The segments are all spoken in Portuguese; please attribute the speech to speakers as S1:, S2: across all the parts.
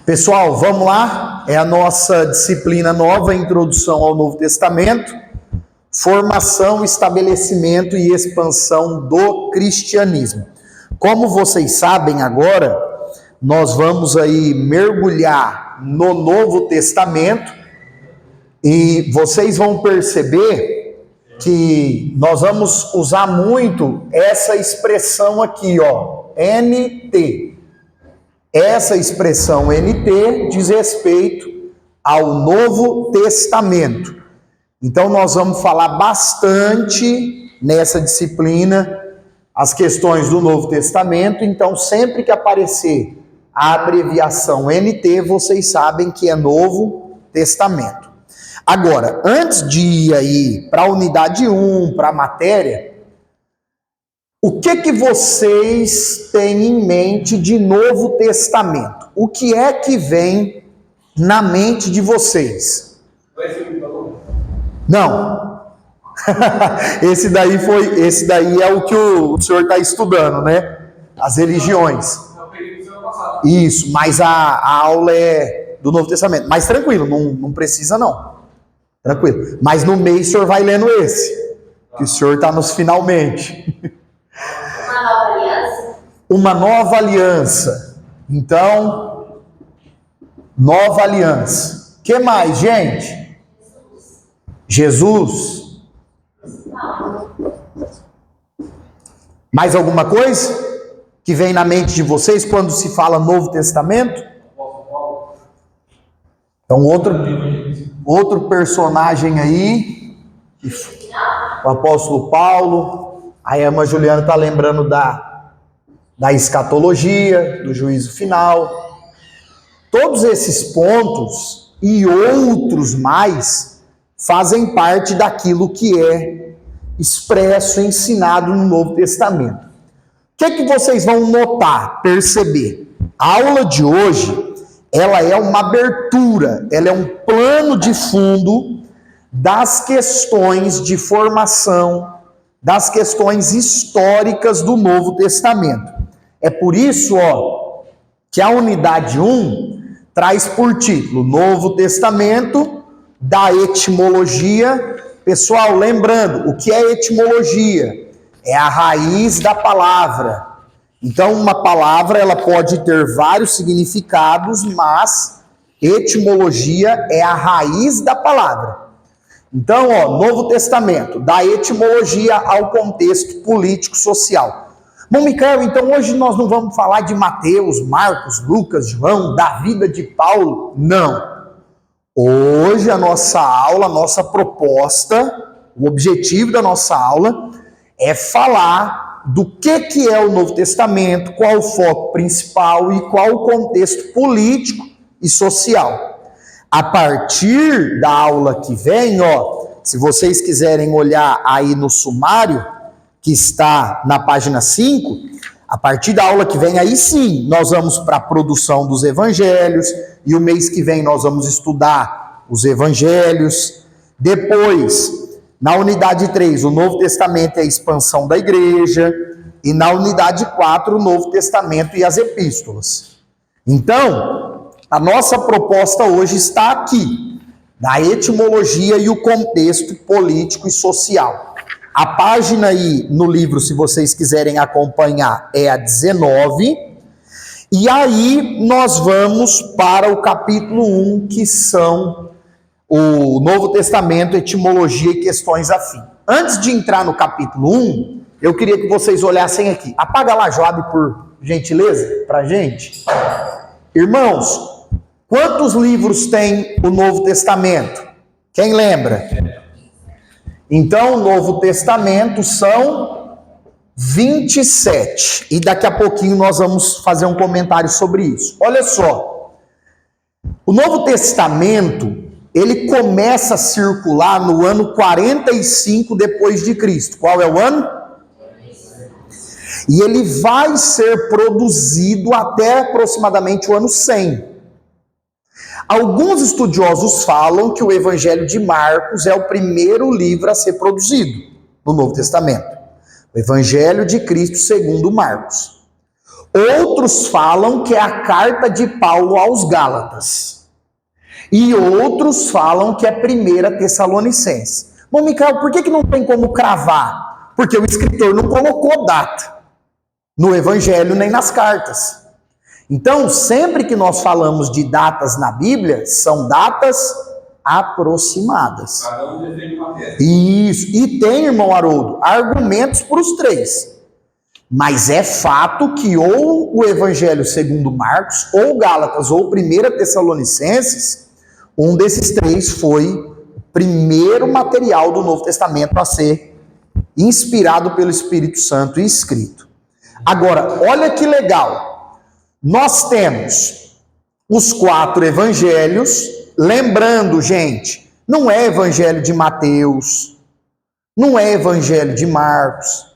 S1: Pessoal, vamos lá? É a nossa disciplina nova, Introdução ao Novo Testamento, formação, estabelecimento e expansão do cristianismo. Como vocês sabem agora, nós vamos aí mergulhar no Novo Testamento e vocês vão perceber que nós vamos usar muito essa expressão aqui, ó, NT. Essa expressão NT diz respeito ao Novo Testamento. Então nós vamos falar bastante nessa disciplina as questões do Novo Testamento. Então sempre que aparecer a abreviação NT, vocês sabem que é Novo Testamento. Agora, antes de ir aí para a unidade 1, para a matéria, o que vocês têm em mente de Novo Testamento? O que é que vem na mente de vocês? Não. Esse daí é o que o senhor está estudando, né? As religiões. Isso, mas a aula é do Novo Testamento. Mas tranquilo, não precisa não. Tranquilo. Mas no mês o senhor vai lendo esse, que o senhor está nos finalmente.
S2: Uma nova aliança?
S1: Uma nova aliança. Então, nova aliança. O que mais, gente? Jesus. Mais alguma coisa que vem na mente de vocês quando se fala Novo Testamento? Então, outro personagem aí, o apóstolo Paulo. A irmã Juliana está lembrando da escatologia, do juízo final. Todos esses pontos e outros mais fazem parte daquilo que é expresso, ensinado no Novo Testamento. O que vocês vão notar, perceber? A aula de hoje, ela é uma abertura, ela é um plano de fundo das questões de formação, das questões históricas do Novo Testamento. É por isso, que a unidade 1 traz por título Novo Testamento, da etimologia. Pessoal, lembrando, o que é etimologia? É a raiz da palavra. Então, uma palavra ela pode ter vários significados, mas etimologia é a raiz da palavra. Então, Novo Testamento, da etimologia ao contexto político-social. Bom, Micael, então hoje nós não vamos falar de Mateus, Marcos, Lucas, João, da vida de Paulo? Não. Hoje a nossa aula, a nossa proposta, o objetivo da nossa aula é falar do que é o Novo Testamento, qual o foco principal e qual o contexto político e social. A partir da aula que vem, se vocês quiserem olhar aí no sumário, que está na página 5, a partir da aula que vem, aí sim, nós vamos para a produção dos evangelhos, e o mês que vem nós vamos estudar os evangelhos. Depois, na unidade 3, o Novo Testamento é a expansão da igreja, e na unidade 4, o Novo Testamento e as epístolas. Então, a nossa proposta hoje está aqui, da etimologia e o contexto político e social. A página aí no livro, se vocês quiserem acompanhar, é a 19. E aí nós vamos para o capítulo 1, que são o Novo Testamento, etimologia e questões afins. Antes de entrar no capítulo 1, eu queria que vocês olhassem aqui. Apaga lá, Joab, por gentileza, pra gente. Irmãos, quantos livros tem o Novo Testamento? Quem lembra? Então, o Novo Testamento são 27. E daqui a pouquinho nós vamos fazer um comentário sobre isso. Olha só. O Novo Testamento, ele começa a circular no ano 45 depois de Cristo. Qual é o ano? E ele vai ser produzido até aproximadamente o ano 100. Alguns estudiosos falam que o Evangelho de Marcos é o primeiro livro a ser produzido no Novo Testamento. O Evangelho de Cristo segundo Marcos. Outros falam que é a carta de Paulo aos Gálatas. E outros falam que é 1 Tessalonicenses. Bom, Micael, por que não tem como cravar? Porque o escritor não colocou data no evangelho nem nas cartas. Então, sempre que nós falamos de datas na Bíblia, são datas aproximadas.
S3: Cada um defende uma tese.
S1: Isso. E tem, irmão Haroldo, argumentos para os três. Mas é fato que ou o Evangelho segundo Marcos, ou Gálatas, ou 1 Tessalonicenses, um desses três foi o primeiro material do Novo Testamento a ser inspirado pelo Espírito Santo e escrito. Agora, olha que legal. Nós temos os 4 evangelhos, lembrando, gente, não é evangelho de Mateus, não é evangelho de Marcos,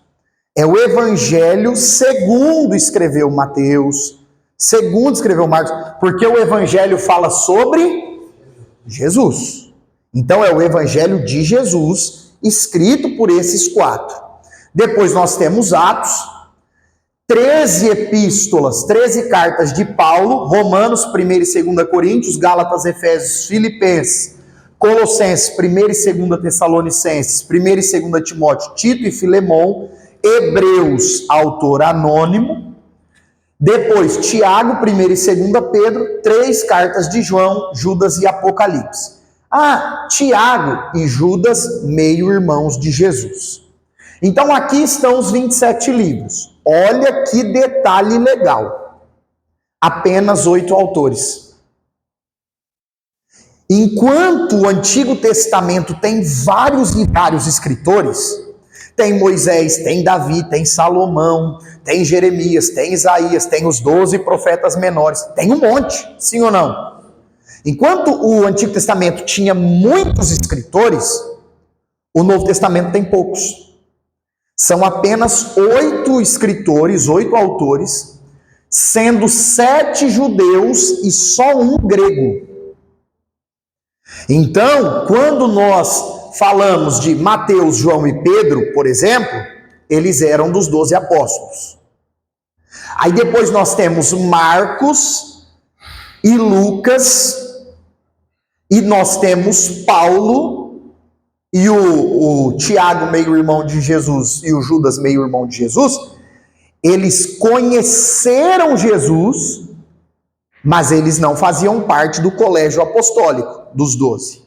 S1: é o evangelho segundo escreveu Mateus, segundo escreveu Marcos, porque o evangelho fala sobre Jesus. Então é o evangelho de Jesus, escrito por esses 4. Depois nós temos Atos, 13 epístolas, 13 cartas de Paulo, Romanos, 1 e 2 Coríntios, Gálatas, Efésios, Filipenses, Colossenses, 1 e 2 Tessalonicenses, 1 e 2 Timóteo, Tito e Filemão, Hebreus, autor anônimo, depois Tiago, 1 e 2 Pedro, 3 cartas de João, Judas e Apocalipse. Tiago e Judas, meio-irmãos de Jesus. Então aqui estão os 27 livros. Olha que detalhe legal. Apenas 8 autores. Enquanto o Antigo Testamento tem vários e vários escritores, tem Moisés, tem Davi, tem Salomão, tem Jeremias, tem Isaías, tem os 12 profetas menores, tem um monte, sim ou não? Enquanto o Antigo Testamento tinha muitos escritores, o Novo Testamento tem poucos. São apenas 8 escritores, 8 autores, sendo 7 judeus e só um grego. Então, quando nós falamos de Mateus, João e Pedro, por exemplo, eles eram dos 12 apóstolos. Aí depois nós temos Marcos e Lucas, e nós temos Paulo e o Tiago, meio-irmão de Jesus, e o Judas, meio-irmão de Jesus. Eles conheceram Jesus, mas eles não faziam parte do colégio apostólico dos 12.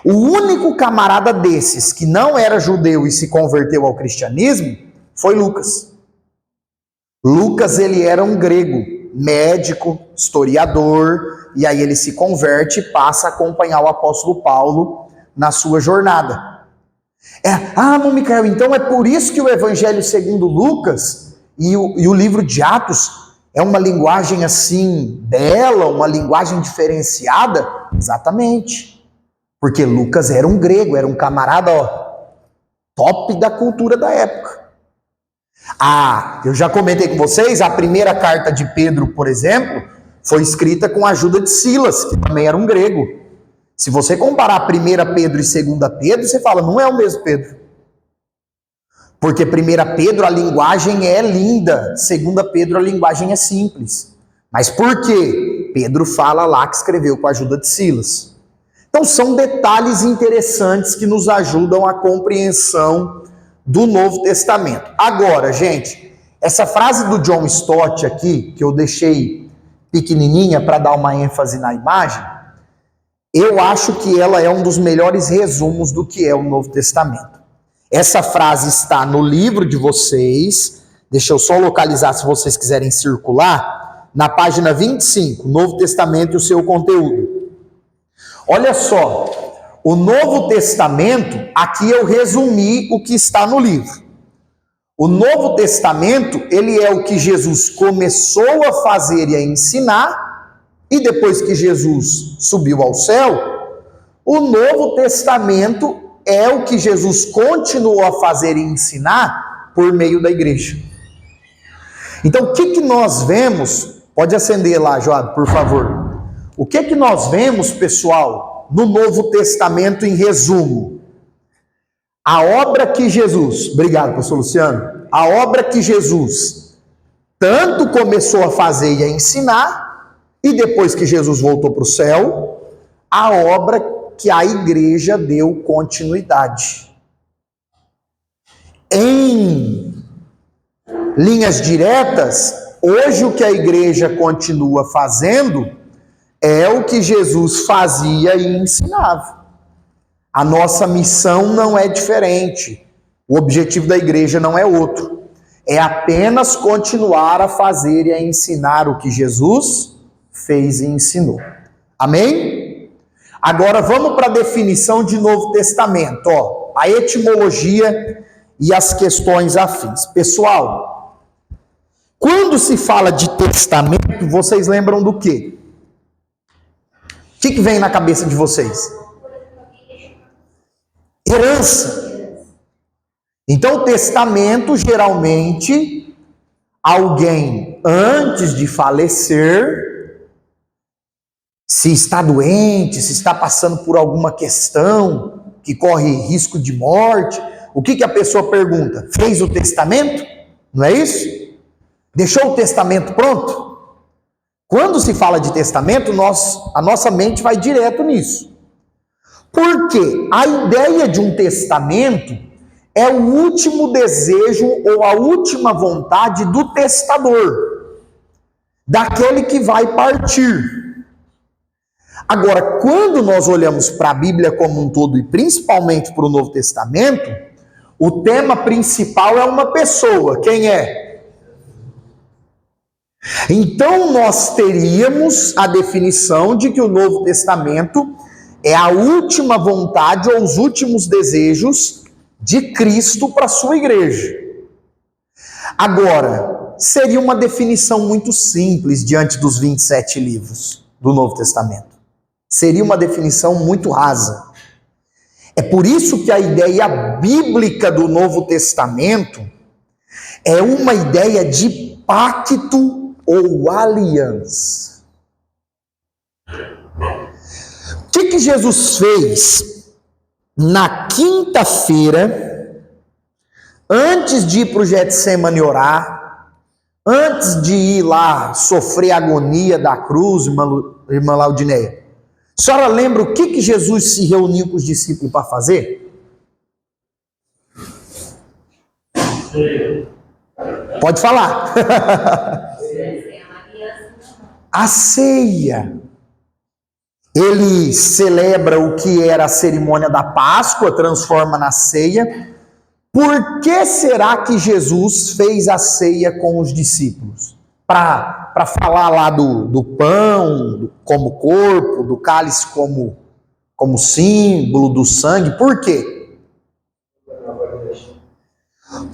S1: O único camarada desses que não era judeu e se converteu ao cristianismo foi Lucas. Lucas, ele era um grego, médico, historiador, e aí ele se converte e passa a acompanhar o apóstolo Paulo na sua jornada. Micael, então é por isso que o Evangelho segundo Lucas e o livro de Atos é uma linguagem assim bela, uma linguagem diferenciada? Exatamente. Porque Lucas era um grego, era um camarada top da cultura da época. Eu já comentei com vocês, a primeira carta de Pedro, por exemplo, foi escrita com a ajuda de Silas, que também era um grego. Se você comparar 1 Pedro e 2 Pedro, você fala, não é o mesmo Pedro. Porque 1 Pedro a linguagem é linda, 2 Pedro a linguagem é simples. Mas por quê? Pedro fala lá que escreveu com a ajuda de Silas. Então são detalhes interessantes que nos ajudam à compreensão do Novo Testamento. Agora, gente, essa frase do John Stott aqui, que eu deixei pequenininha para dar uma ênfase na imagem, eu acho que ela é um dos melhores resumos do que é o Novo Testamento. Essa frase está no livro de vocês, deixa eu só localizar se vocês quiserem circular, na página 25, Novo Testamento e o seu conteúdo. Olha só, o Novo Testamento, aqui eu resumi o que está no livro. O Novo Testamento, ele é o que Jesus começou a fazer e a ensinar, e depois que Jesus subiu ao céu, o Novo Testamento é o que Jesus continuou a fazer e ensinar por meio da igreja. Então, o que nós vemos? Pode acender lá, Joab, por favor. O que nós vemos, pessoal, no Novo Testamento em resumo? A obra que Jesus, obrigado, pastor Luciano, a obra que Jesus tanto começou a fazer e a ensinar, e depois que Jesus voltou para o céu, a obra que a igreja deu continuidade. Em linhas diretas, hoje o que a igreja continua fazendo é o que Jesus fazia e ensinava. A nossa missão não é diferente. O objetivo da igreja não é outro. É apenas continuar a fazer e a ensinar o que Jesus fez e ensinou. Amém? Agora vamos para a definição de Novo Testamento. A etimologia e as questões afins. Pessoal, quando se fala de testamento, vocês lembram do quê? O que vem na cabeça de vocês? Herança. Então, o testamento, geralmente, alguém, antes de falecer, se está doente, se está passando por alguma questão que corre risco de morte, o que a pessoa pergunta? Fez o testamento? Não é isso? Deixou o testamento pronto? Quando se fala de testamento, a nossa mente vai direto nisso. Porque a ideia de um testamento é o último desejo ou a última vontade do testador, daquele que vai partir. Agora, quando nós olhamos para a Bíblia como um todo e principalmente para o Novo Testamento, o tema principal é uma pessoa. Quem é? Então nós teríamos a definição de que o Novo Testamento é a última vontade ou os últimos desejos de Cristo para a sua igreja. Agora, seria uma definição muito simples diante dos 27 livros do Novo Testamento. Seria uma definição muito rasa. É por isso que a ideia bíblica do Novo Testamento é uma ideia de pacto ou aliança. O que Jesus fez na quinta-feira, antes de ir para o Getsemane orar, antes de ir lá sofrer a agonia da cruz, irmã Laudineia? A senhora lembra o que Jesus se reuniu com os discípulos para fazer? Pode falar. A ceia. Ele celebra o que era a cerimônia da Páscoa, transforma na ceia. Por que será que Jesus fez a ceia com os discípulos? Para falar lá do pão como corpo, do cálice como símbolo, do sangue. Por quê?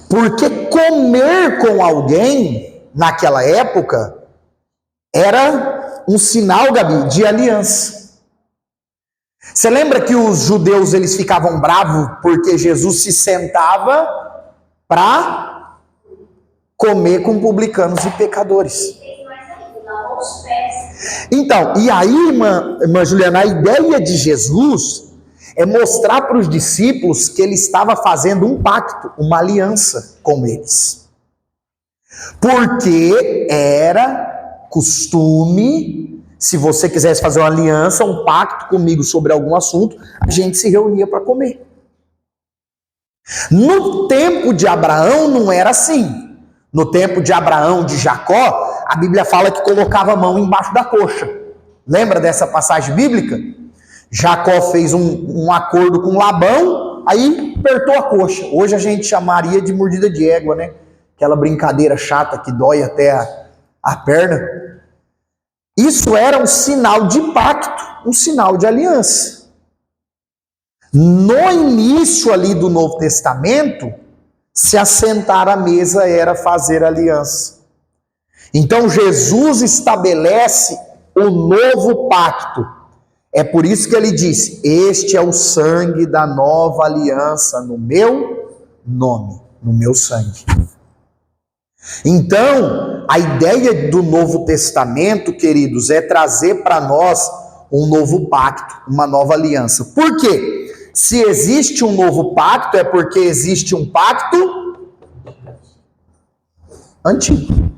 S1: Porque comer com alguém, naquela época, era um sinal, Gabi, de aliança. Você lembra que os judeus eles ficavam bravos porque Jesus se sentava para comer com publicanos e pecadores? Então, e aí, irmã Juliana, a ideia de Jesus é mostrar para os discípulos que ele estava fazendo um pacto, uma aliança com eles. Porque era costume, se você quisesse fazer uma aliança, um pacto comigo sobre algum assunto, a gente se reunia para comer. No tempo de Abraão não era assim. No tempo de Abraão, de Jacó, a Bíblia fala que colocava a mão embaixo da coxa. Lembra dessa passagem bíblica? Jacó fez um acordo com Labão, aí apertou a coxa. Hoje a gente chamaria de mordida de égua, né? Aquela brincadeira chata que dói até a perna. Isso era um sinal de pacto, um sinal de aliança. No início ali do Novo Testamento, se assentar à mesa era fazer aliança. Então Jesus estabelece o novo pacto. É por isso que ele disse: este é o sangue da nova aliança no meu nome, no meu sangue. Então, a ideia do Novo Testamento, queridos, é trazer para nós um novo pacto, uma nova aliança. Por quê? Se existe um novo pacto, é porque existe um pacto antigo.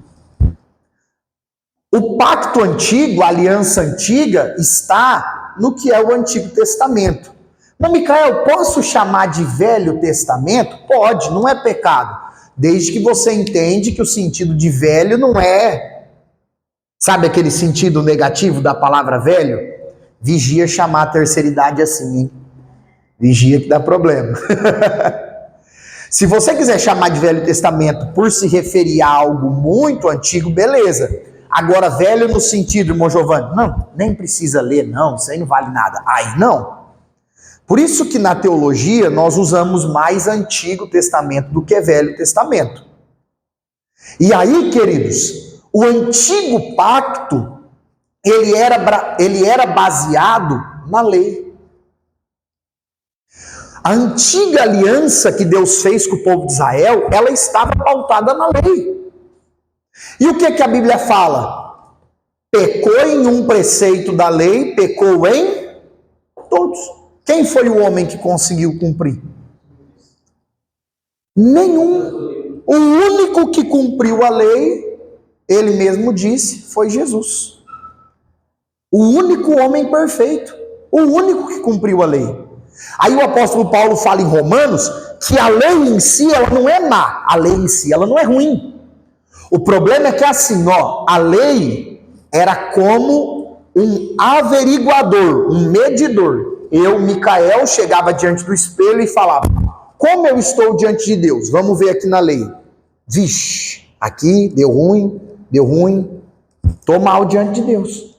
S1: O pacto antigo, a aliança antiga, está no que é o Antigo Testamento. Mas, Micael, posso chamar de Velho Testamento? Pode, não é pecado. Desde que você entende que o sentido de velho não é, sabe aquele sentido negativo da palavra velho? Vigia chamar a terceira idade assim, hein? Vigia que dá problema. Se você quiser chamar de Velho Testamento por se referir a algo muito antigo, beleza. Agora, velho no sentido, irmão Giovanni, não, nem precisa ler, não, isso aí não vale nada. Aí não. Por isso que na teologia nós usamos mais Antigo Testamento do que Velho Testamento. E aí, queridos, o Antigo Pacto, ele era baseado na lei. A antiga aliança que Deus fez com o povo de Israel, ela estava pautada na lei. E o que a Bíblia fala? Pecou em um preceito da lei, pecou em todos. Quem foi o homem que conseguiu cumprir? Nenhum. O único que cumpriu a lei, ele mesmo disse, foi Jesus. O único homem perfeito. O único que cumpriu a lei. Aí o apóstolo Paulo fala em Romanos que a lei em si ela não é má, a lei em si ela não é ruim. O problema é que assim, a lei era como um averiguador, um medidor. Eu, Micael, chegava diante do espelho e falava, como eu estou diante de Deus? Vamos ver aqui na lei. Vixe, aqui deu ruim, estou mal diante de Deus.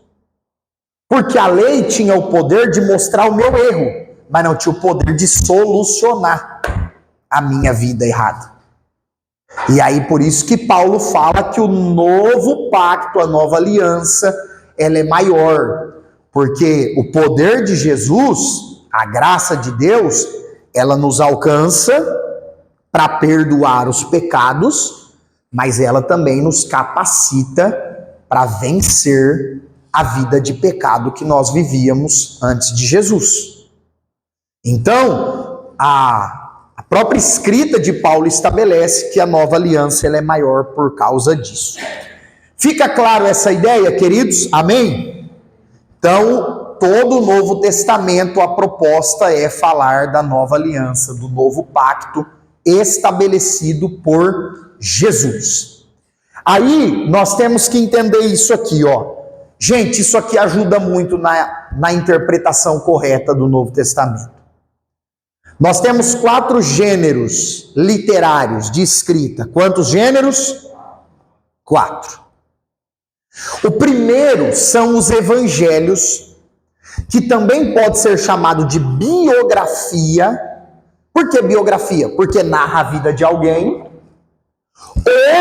S1: Porque a lei tinha o poder de mostrar o meu erro, mas não tinha o poder de solucionar a minha vida errada. E aí por isso que Paulo fala que o novo pacto, a nova aliança, ela é maior. Porque o poder de Jesus, a graça de Deus, ela nos alcança para perdoar os pecados, mas ela também nos capacita para vencer a vida de pecado que nós vivíamos antes de Jesus. Então, a própria escrita de Paulo estabelece que a nova aliança ela é maior por causa disso. Fica claro essa ideia, queridos? Amém? Então, todo o Novo Testamento, a proposta é falar da nova aliança, do novo pacto estabelecido por Jesus. Aí, nós temos que entender isso aqui, Gente, isso aqui ajuda muito na interpretação correta do Novo Testamento. Nós temos 4 gêneros literários de escrita. Quantos gêneros? 4. O primeiro são os evangelhos, que também pode ser chamado de biografia. Por que biografia? Porque narra a vida de alguém.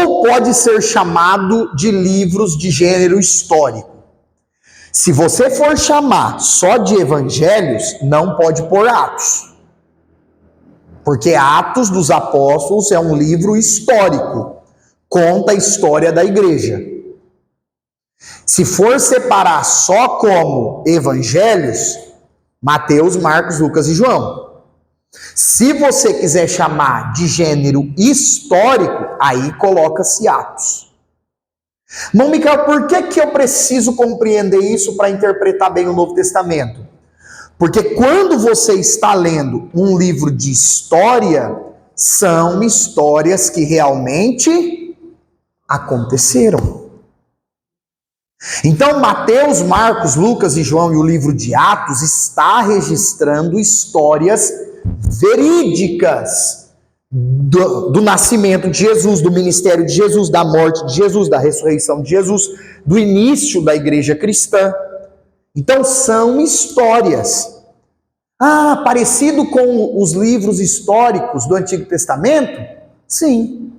S1: Ou pode ser chamado de livros de gênero histórico. Se você for chamar só de evangelhos, não pode pôr Atos. Porque Atos dos Apóstolos é um livro histórico, conta a história da igreja. Se for separar só como evangelhos, Mateus, Marcos, Lucas e João. Se você quiser chamar de gênero histórico, aí coloca-se Atos. Mas, Micael, por que eu preciso compreender isso para interpretar bem o Novo Testamento? Porque quando você está lendo um livro de história, são histórias que realmente aconteceram. Então, Mateus, Marcos, Lucas e João e o livro de Atos está registrando histórias verídicas do nascimento de Jesus, do ministério de Jesus, da morte de Jesus, da ressurreição de Jesus, do início da igreja cristã. Então são histórias. Parecido com os livros históricos do Antigo Testamento? Sim.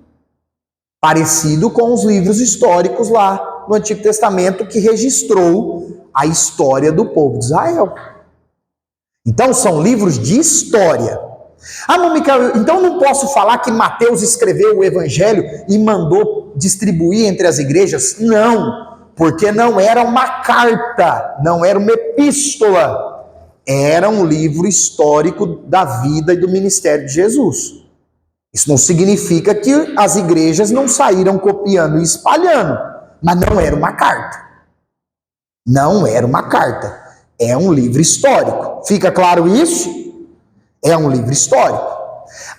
S1: Parecido com os livros históricos lá no Antigo Testamento que registrou a história do povo de Israel. Então são livros de história. Micael, então não posso falar que Mateus escreveu o evangelho e mandou distribuir entre as igrejas? Não, porque não era uma carta, não era uma epístola. Era um livro histórico da vida e do ministério de Jesus. Isso não significa que as igrejas não saíram copiando e espalhando, mas não era uma carta. Não era uma carta, é um livro histórico. Fica claro isso? É um livro histórico.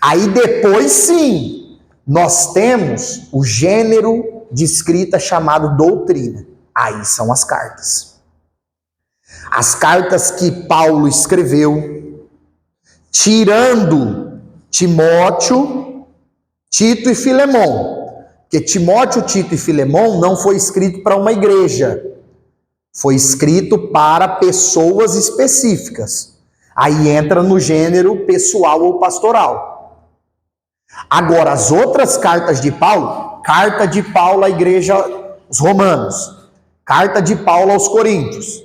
S1: Aí depois sim, nós temos o gênero de escrita chamado doutrina. Aí são as cartas. As cartas que Paulo escreveu, tirando Timóteo, Tito e Filemão. Porque Timóteo, Tito e Filemão não foi escrito para uma igreja. Foi escrito para pessoas específicas. Aí entra no gênero pessoal ou pastoral. Agora, as outras cartas de Paulo, carta de Paulo à igreja, os romanos, carta de Paulo aos coríntios,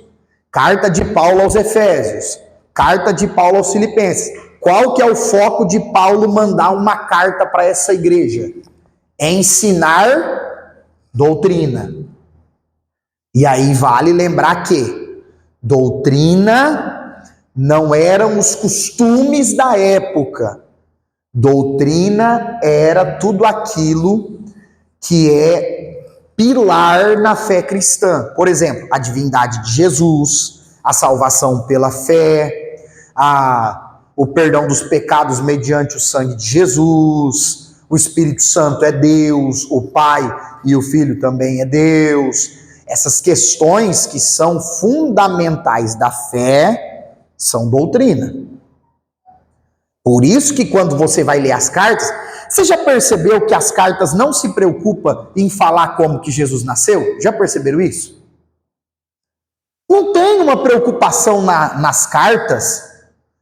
S1: carta de Paulo aos efésios, carta de Paulo aos filipenses. Qual que é o foco de Paulo mandar uma carta para essa igreja? É ensinar doutrina. E aí vale lembrar que doutrina não eram os costumes da época. Doutrina era tudo aquilo que é pilar na fé cristã. Por exemplo, a divindade de Jesus, a salvação pela fé, o perdão dos pecados mediante o sangue de Jesus, o Espírito Santo é Deus, o Pai e o Filho também é Deus. Essas questões que são fundamentais da fé são doutrina. Por isso que quando você vai ler as cartas, você já percebeu que as cartas não se preocupam em falar como que Jesus nasceu? Já perceberam isso? Não tem uma preocupação nas cartas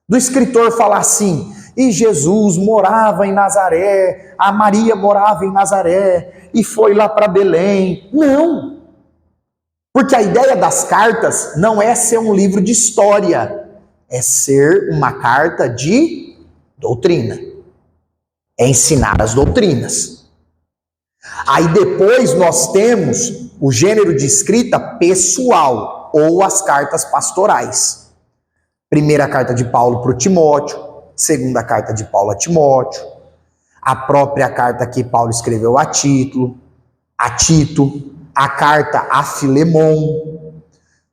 S1: do escritor falar assim, e Jesus morava em Nazaré, a Maria morava em Nazaré, e foi lá para Belém. Não! Porque a ideia das cartas não é ser um livro de história, é ser uma carta de doutrina. É ensinar as doutrinas. Aí depois nós temos o gênero de escrita pessoal, ou as cartas pastorais. Primeira carta de Paulo para o Timóteo, segunda carta de Paulo a Timóteo, a própria carta que Paulo escreveu a Tito, a carta a Filemão.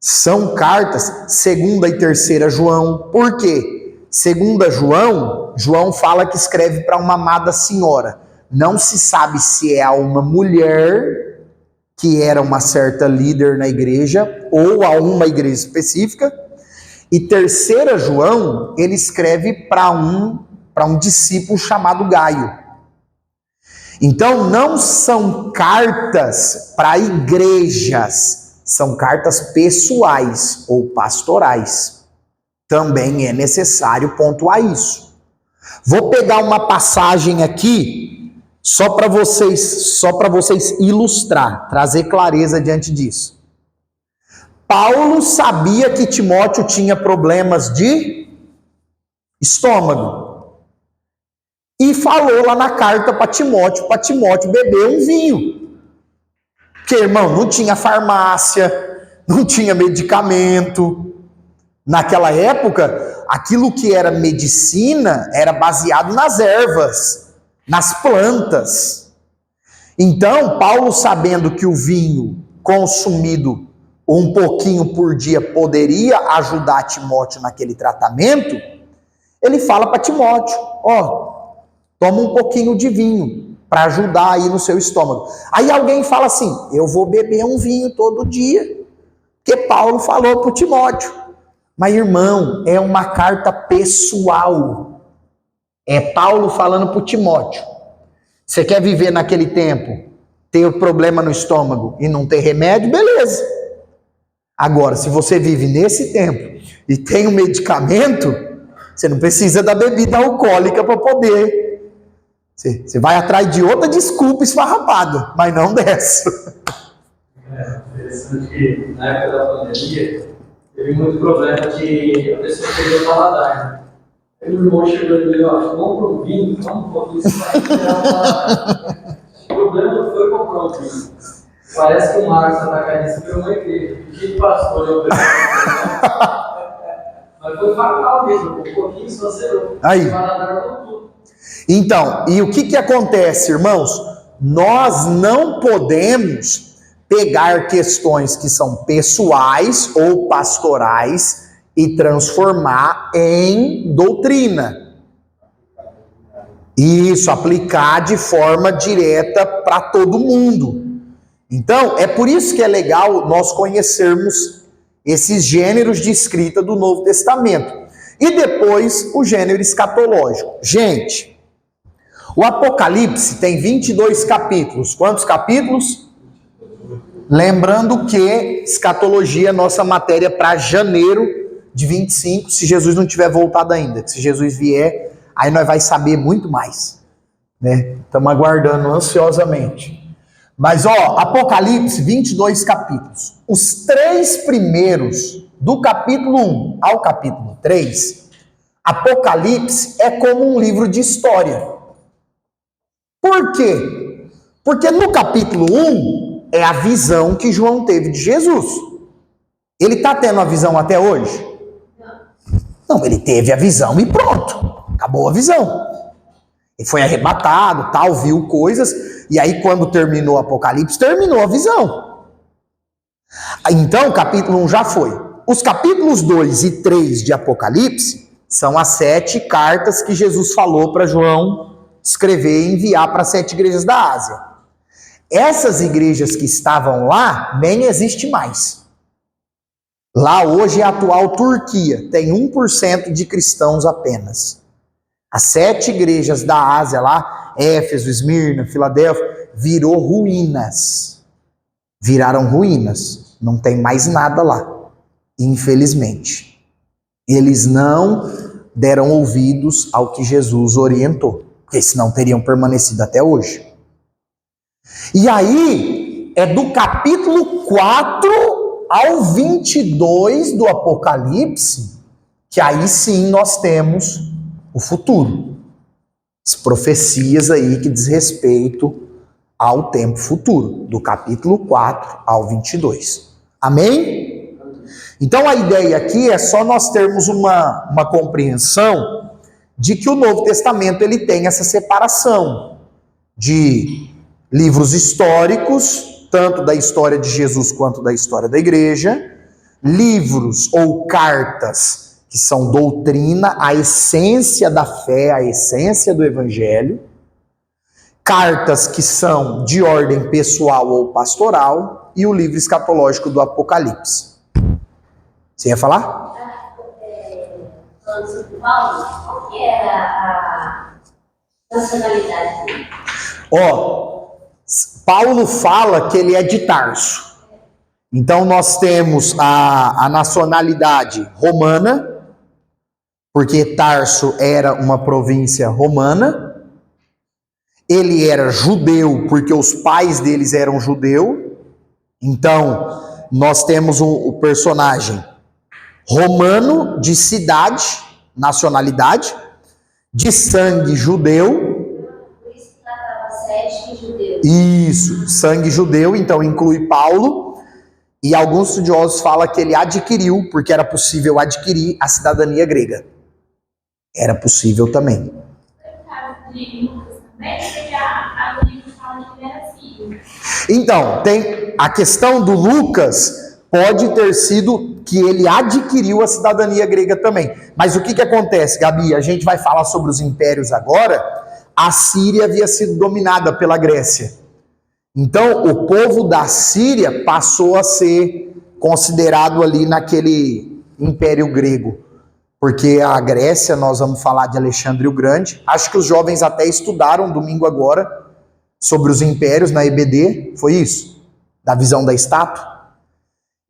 S1: São cartas, segunda e terceira João. Por quê? Segunda João fala que escreve para uma amada senhora. Não se sabe se é a uma mulher que era uma certa líder na igreja ou a uma igreja específica. E terceira João, ele escreve para um discípulo chamado Gaio. Então não são cartas para igrejas, são cartas pessoais ou pastorais. Também é necessário pontuar isso. Vou pegar uma passagem aqui só para vocês ilustrar, trazer clareza diante disso. Paulo sabia que Timóteo tinha problemas de estômago. E falou lá na carta para Timóteo beber um vinho. Porque, irmão, não tinha farmácia, não tinha medicamento. Naquela época, aquilo que era medicina era baseado nas ervas, nas plantas. Então, Paulo, sabendo que o vinho consumido um pouquinho por dia poderia ajudar Timóteo naquele tratamento, ele fala para Timóteo, toma um pouquinho de vinho para ajudar aí no seu estômago. Aí alguém fala assim, eu vou beber um vinho todo dia, porque Paulo falou para Timóteo. Mas irmão, é uma carta pessoal. É Paulo falando para Timóteo. Você quer viver naquele tempo, ter problema no estômago e não ter remédio? Beleza. Agora, se você vive nesse tempo e tem um medicamento, você não precisa da bebida alcoólica para poder. Você vai atrás de outra desculpa esfarrapada, mas não dessa.
S3: É interessante que na época da pandemia teve muito problema de a pessoa perder o paladar. Né? Aí o irmão chegou e falou, compra um vinho, toma um pouquinho, isso vai tirar o paladar. O problema não foi comprar um vinho. Parece que o Marcos Atacarista foi uma igreja. Pediu pastor, eu mas foi fatal mesmo, um pouquinho só zerou.
S1: Aí.
S3: O paladar voltou.
S1: Então, e o que acontece, irmãos? Nós não podemos pegar questões que são pessoais ou pastorais e transformar em doutrina. Isso, aplicar de forma direta para todo mundo. Então, é por isso que é legal nós conhecermos esses gêneros de escrita do Novo Testamento. E depois o gênero escatológico. Gente, o Apocalipse tem 22 capítulos. Quantos capítulos? Lembrando que escatologia é nossa matéria para janeiro de 25, se Jesus não tiver voltado ainda. Se Jesus vier, aí nós vai saber muito mais, né? Estamos aguardando ansiosamente. Mas, Apocalipse, 22 capítulos. Os 3 primeiros, do capítulo 1 ao capítulo 3, Apocalipse é como um livro de história. Por quê? Porque no capítulo 1 é a visão que João teve de Jesus. Ele está tendo a visão até hoje? Não, ele teve a visão e pronto. Acabou a visão. Ele foi arrebatado, tal, viu coisas, e aí quando terminou o Apocalipse, terminou a visão. Então, o capítulo 1 já foi. Os capítulos 2 e 3 de Apocalipse são as 7 cartas que Jesus falou para João escrever e enviar para 7 igrejas da Ásia. Essas igrejas que estavam lá, nem existe mais. Lá hoje é a atual Turquia, tem 1% de cristãos apenas. As 7 igrejas da Ásia lá, Éfeso, Esmirna, Filadélfia, virou ruínas. Viraram ruínas. Não tem mais nada lá, infelizmente. Eles não deram ouvidos ao que Jesus orientou, porque senão teriam permanecido até hoje. E aí, é do capítulo 4 ao 22 do Apocalipse, que aí sim nós temos o futuro. As profecias aí que diz respeito ao tempo futuro, do capítulo 4 ao 22. Amém? Então a ideia aqui é só nós termos uma compreensão de que o Novo Testamento ele tem essa separação de livros históricos, tanto da história de Jesus quanto da história da igreja, livros ou cartas que são doutrina, a essência da fé, a essência do evangelho, cartas que são de ordem pessoal ou pastoral, e o livro escatológico do Apocalipse. Você ia falar?
S2: Falando sobre Paulo, qual que era a nacionalidade dele?
S1: Paulo fala que ele é de Tarso. Então nós temos a nacionalidade romana, porque Tarso era uma província romana. Ele era judeu, porque os pais deles eram judeus. Então, nós temos o personagem romano, de cidade, nacionalidade, de sangue judeu.
S2: Por isso que lá estava 7 judeus.
S1: Isso, sangue judeu, então inclui Paulo. E alguns estudiosos falam que ele adquiriu, porque era possível adquirir a cidadania grega. Era possível também.
S2: No caso de Lucas também, porque a livro fala que ele era filho.
S1: Então, tem a questão do Lucas, pode ter sido que ele adquiriu a cidadania grega também. Mas o que acontece, Gabi? A gente vai falar sobre os impérios agora. A Síria havia sido dominada pela Grécia. Então, o povo da Síria passou a ser considerado ali naquele império grego. Porque a Grécia, nós vamos falar de Alexandre o Grande. Acho que os jovens até estudaram domingo agora sobre os impérios na EBD. Foi isso? Da visão da estátua.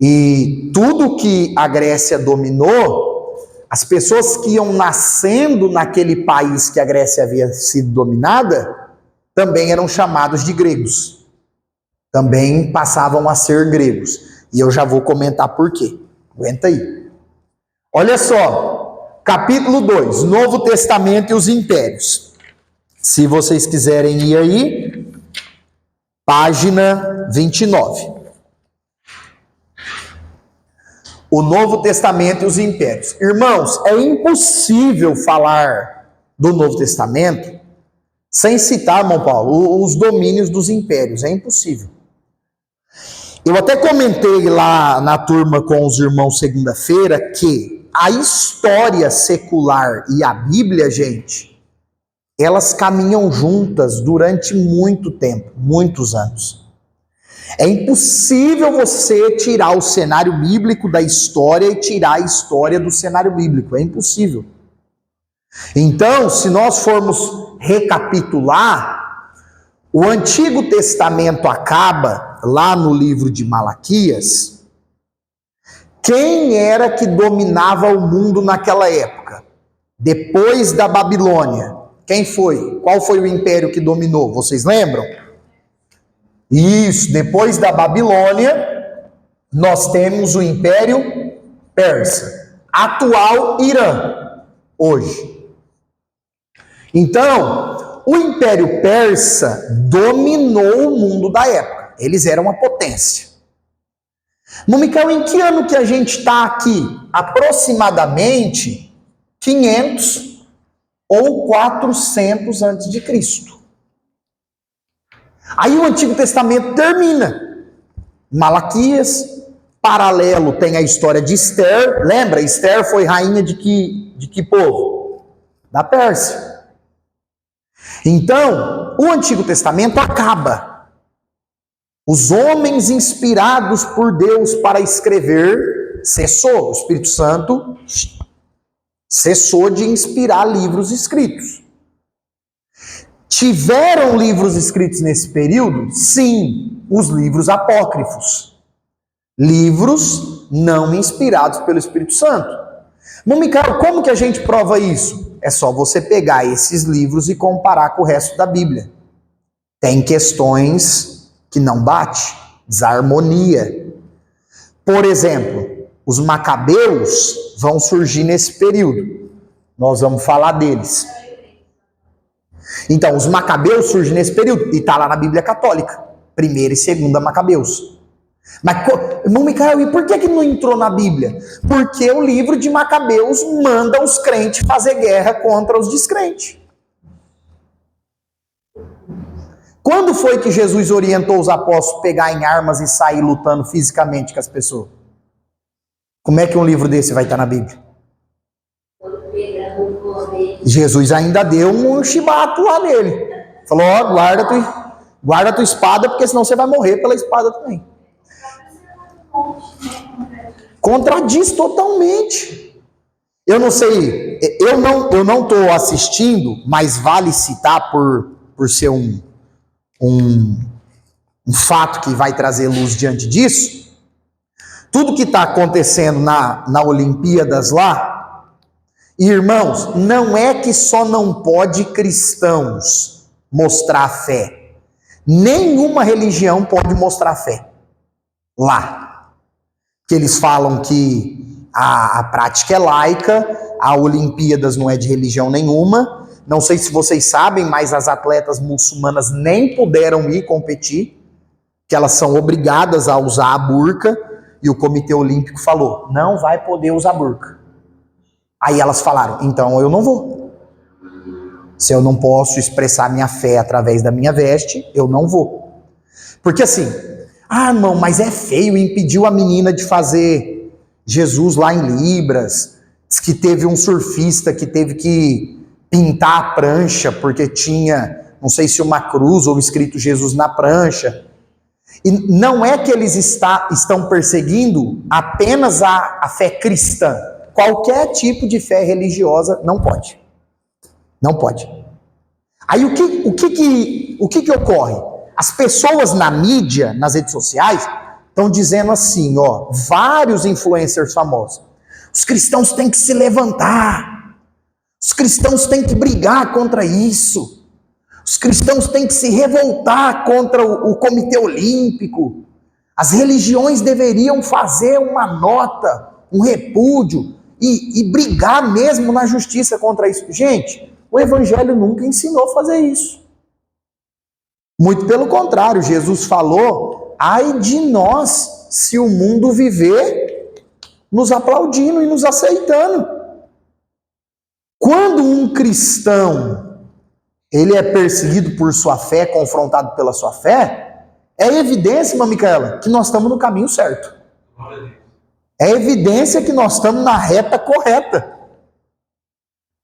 S1: E tudo que a Grécia dominou, as pessoas que iam nascendo naquele país que a Grécia havia sido dominada, também eram chamados de gregos. Também passavam a ser gregos. E eu já vou comentar por quê. Aguenta aí. Olha só, capítulo 2, Novo Testamento e os Impérios. Se vocês quiserem ir aí, página 29. O Novo Testamento e os Impérios. Irmãos, é impossível falar do Novo Testamento sem citar, irmão Paulo, os domínios dos impérios. É impossível. Eu até comentei lá na turma com os irmãos segunda-feira que a história secular e a Bíblia, gente, elas caminham juntas durante muito tempo, muitos anos. É impossível você tirar o cenário bíblico da história e tirar a história do cenário bíblico. É impossível. Então, se nós formos recapitular, o Antigo Testamento acaba lá no livro de Malaquias. Quem era que dominava o mundo naquela época? Depois da Babilônia. Quem foi? Qual foi o império que dominou? Vocês lembram? Isso, depois da Babilônia, nós temos o Império Persa, atual Irã, hoje. Então, o Império Persa dominou o mundo da época. Eles eram uma potência. Micael, em que ano que a gente está aqui? Aproximadamente 500 ou 400 antes de Cristo. Aí o Antigo Testamento termina. Malaquias, paralelo tem a história de Esther. Lembra? Esther foi rainha de que povo? Da Pérsia. Então, o Antigo Testamento acaba. Os homens inspirados por Deus para escrever cessou. O Espírito Santo cessou de inspirar livros escritos. Tiveram livros escritos nesse período? Sim, os livros apócrifos. Livros não inspirados pelo Espírito Santo. Mas, Micael, como que a gente prova isso? É só você pegar esses livros e comparar com o resto da Bíblia. Tem questões que não bate, desarmonia. Por exemplo, os macabeus vão surgir nesse período. Nós vamos falar deles. Então, os macabeus surgem nesse período, e está lá na Bíblia Católica, 1ª e 2ª Macabeus. Mas, Micael, e por que não entrou na Bíblia? Porque o livro de Macabeus manda os crentes fazer guerra contra os descrentes. Quando foi que Jesus orientou os apóstolos a pegar em armas e sair lutando fisicamente com as pessoas? Como é que um livro desse vai estar na Bíblia? Jesus ainda deu um chibato lá nele. Falou, ó, guarda tua espada, porque senão você vai morrer pela espada também. Contradiz totalmente. Eu não sei, eu não estou assistindo, mas vale citar por ser um fato que vai trazer luz diante disso. Tudo que está acontecendo na Olimpíadas lá, irmãos, não é que só não pode cristãos mostrar fé. Nenhuma religião pode mostrar fé lá. Que eles falam que a prática é laica, a Olimpíadas não é de religião nenhuma. Não sei se vocês sabem, mas as atletas muçulmanas nem puderam ir competir, que elas são obrigadas a usar a burca, e o Comitê Olímpico falou, não vai poder usar burca. Aí elas falaram, então eu não vou. Se eu não posso expressar minha fé através da minha veste, eu não vou. Porque assim, irmão, mas é feio, impediu a menina de fazer Jesus lá em Libras. Diz que teve um surfista que teve que pintar a prancha, porque tinha, não sei se uma cruz ou escrito Jesus na prancha. E não é que eles estão perseguindo apenas a fé cristã. Qualquer tipo de fé religiosa não pode. Não pode. Aí o que ocorre? As pessoas na mídia, nas redes sociais, estão dizendo assim, ó, vários influencers famosos. Os cristãos têm que se levantar. Os cristãos têm que brigar contra isso. Os cristãos têm que se revoltar contra o Comitê Olímpico. As religiões deveriam fazer uma nota, um repúdio, e brigar mesmo na justiça contra isso. Gente, o Evangelho nunca ensinou a fazer isso. Muito pelo contrário, Jesus falou, ai de nós se o mundo viver nos aplaudindo e nos aceitando. Quando um cristão ele é perseguido por sua fé, confrontado pela sua fé, É evidência, irmã Micaela, que nós estamos no caminho certo. É evidência que nós estamos na reta correta.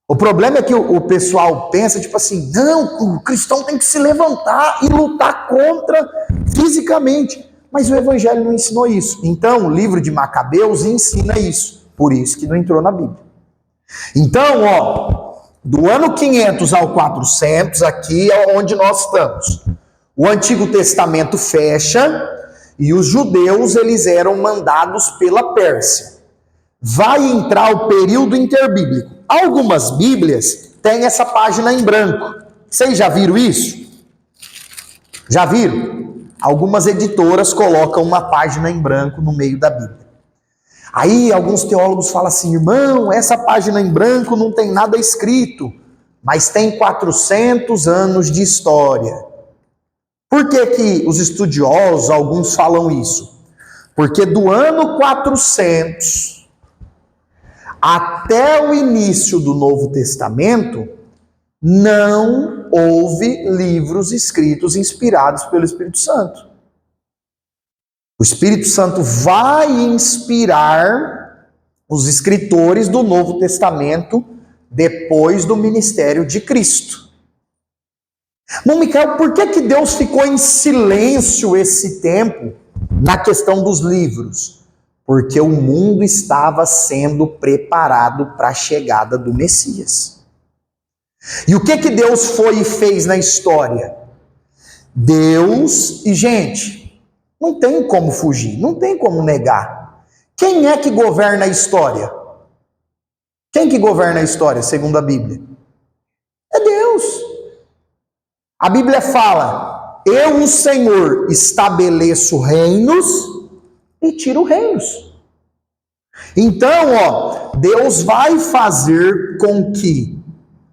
S1: O problema é que o pessoal pensa, tipo assim, não, o cristão tem que se levantar e lutar contra fisicamente. Mas o evangelho não ensinou isso. Então, o livro de Macabeus ensina isso. Por isso que não entrou na Bíblia. Então, ó, do ano 500 ao 400, aqui é onde nós estamos. O Antigo Testamento fecha e os judeus, eles eram mandados pela Pérsia. Vai entrar o período interbíblico. Algumas Bíblias têm essa página em branco. Vocês já viram isso? Já viram? Algumas editoras colocam uma página em branco no meio da Bíblia. Aí alguns teólogos falam assim, irmão, essa página em branco não tem nada escrito, mas tem 400 anos de história. Por que que os estudiosos, alguns falam isso? Porque do ano 400 até o início do Novo Testamento, não houve livros escritos inspirados pelo Espírito Santo. O Espírito Santo vai inspirar os escritores do Novo Testamento depois do ministério de Cristo. Bom, Micael, por que Deus ficou em silêncio esse tempo na questão dos livros? Porque o mundo estava sendo preparado para a chegada do Messias. E o que Deus foi e fez na história? Deus, e gente, não tem como fugir, não tem como negar. Quem é que governa a história? Quem que governa a história, segundo a Bíblia? É Deus. A Bíblia fala, eu, o Senhor, estabeleço reinos e tiro reinos. Então, ó, Deus vai fazer com que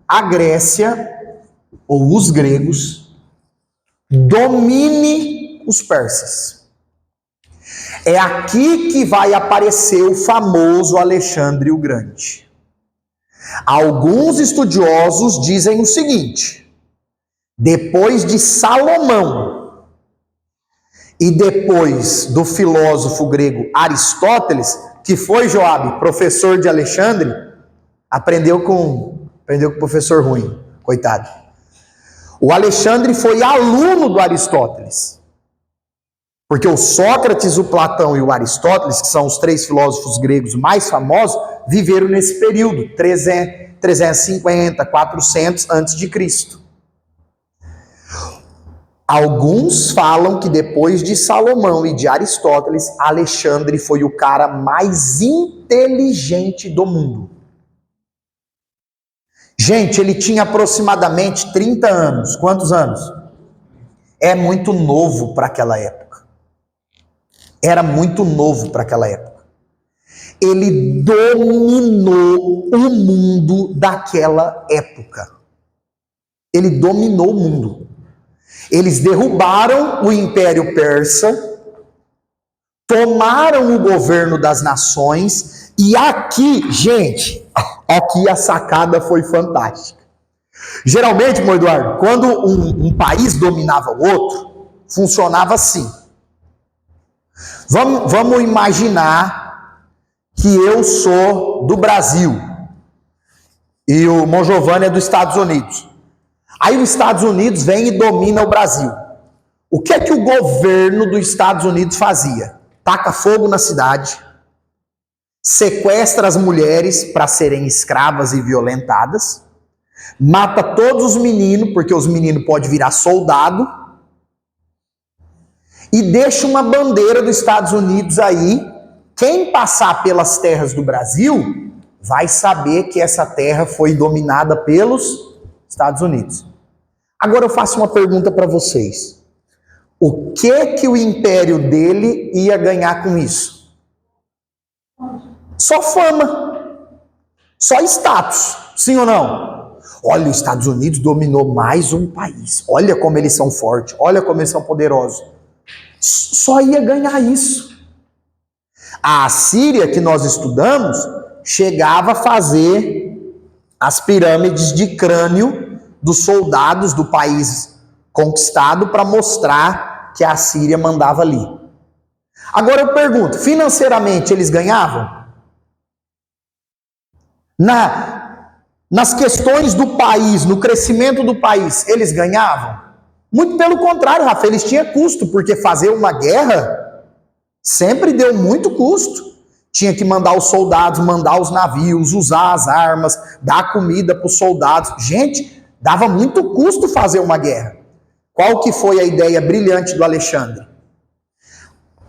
S1: a Grécia, ou os gregos, domine os persas. É aqui que vai aparecer o famoso Alexandre o Grande. Alguns estudiosos dizem o seguinte, depois de Salomão e depois do filósofo grego Aristóteles, que foi, Joabe, professor de Alexandre, aprendeu com o professor ruim, coitado. O Alexandre foi aluno do Aristóteles. Porque o Sócrates, o Platão e o Aristóteles, que são os três filósofos gregos mais famosos, viveram nesse período, 350, 400 antes de Cristo. Alguns falam que depois de Salomão e de Aristóteles, Alexandre foi o cara mais inteligente do mundo. Gente, ele tinha aproximadamente 30 anos. Quantos anos? É muito novo para aquela época. Era muito novo para aquela época. Ele dominou o mundo daquela época. Ele dominou o mundo. Eles derrubaram o Império Persa, tomaram o governo das nações, e aqui, gente, aqui a sacada foi fantástica. Geralmente, meu Eduardo, quando um país dominava o outro, funcionava assim. Vamos imaginar que eu sou do Brasil e o Monjovani é dos Estados Unidos. Aí os Estados Unidos vem e domina o Brasil. O que é que o governo dos Estados Unidos fazia? Taca fogo na cidade, sequestra as mulheres para serem escravas e violentadas, mata todos os meninos, porque os meninos podem virar soldado, e deixa uma bandeira dos Estados Unidos aí. Quem passar pelas terras do Brasil vai saber que essa terra foi dominada pelos Estados Unidos. Agora eu faço uma pergunta para vocês. O que o império dele ia ganhar com isso? Só fama. Só status. Sim ou não? Olha, os Estados Unidos dominou mais um país. Olha como eles são fortes. Olha como eles são poderosos. Só ia ganhar isso. A Assíria, que nós estudamos, chegava a fazer as pirâmides de crânio dos soldados do país conquistado para mostrar que a Síria mandava ali. Agora eu pergunto, financeiramente eles ganhavam? Nas questões do país, no crescimento do país, eles ganhavam? Muito pelo contrário, Rafa, eles tinham custo, porque fazer uma guerra sempre deu muito custo. Tinha que mandar os soldados, mandar os navios, usar as armas, dar comida para os soldados. Gente, dava muito custo fazer uma guerra. Qual que foi a ideia brilhante do Alexandre?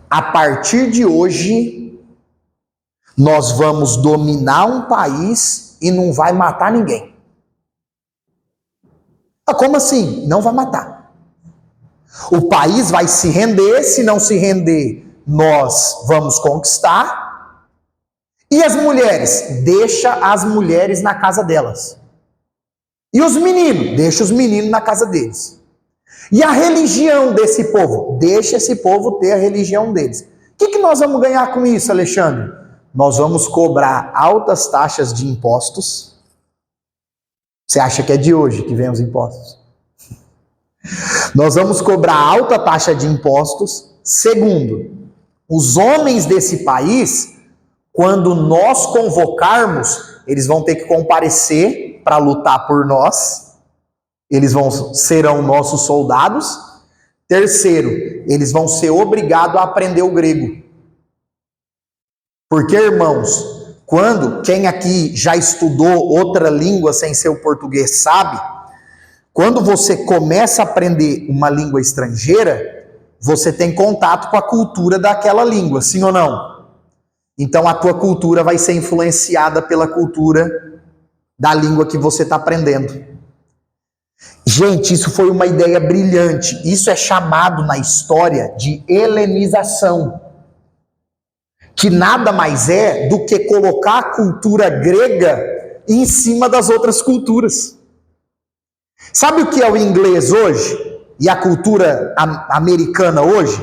S1: A partir de hoje, nós vamos dominar um país e não vai matar ninguém. Ah, como assim? Não vai matar. O país vai se render, se não se render, nós vamos conquistar. E as mulheres? Deixa as mulheres na casa delas. E os meninos? Deixa os meninos na casa deles. E a religião desse povo? Deixa esse povo ter a religião deles. O que nós vamos ganhar com isso, Alexandre? Nós vamos cobrar altas taxas de impostos. Você acha que é de hoje que vem os impostos? Nós vamos cobrar alta taxa de impostos. Segundo, os homens desse país, quando nós convocarmos, eles vão ter que comparecer para lutar por nós. Eles serão nossos soldados. Terceiro, eles vão ser obrigados a aprender o grego. Porque, irmãos, quem aqui já estudou outra língua sem ser o português sabe, quando você começa a aprender uma língua estrangeira, você tem contato com a cultura daquela língua, sim ou não? Então a tua cultura vai ser influenciada pela cultura da língua que você está aprendendo. Gente, isso foi uma ideia brilhante. Isso é chamado na história de helenização, que nada mais é do que colocar a cultura grega em cima das outras culturas. Sabe o que é o inglês hoje? E a cultura americana hoje?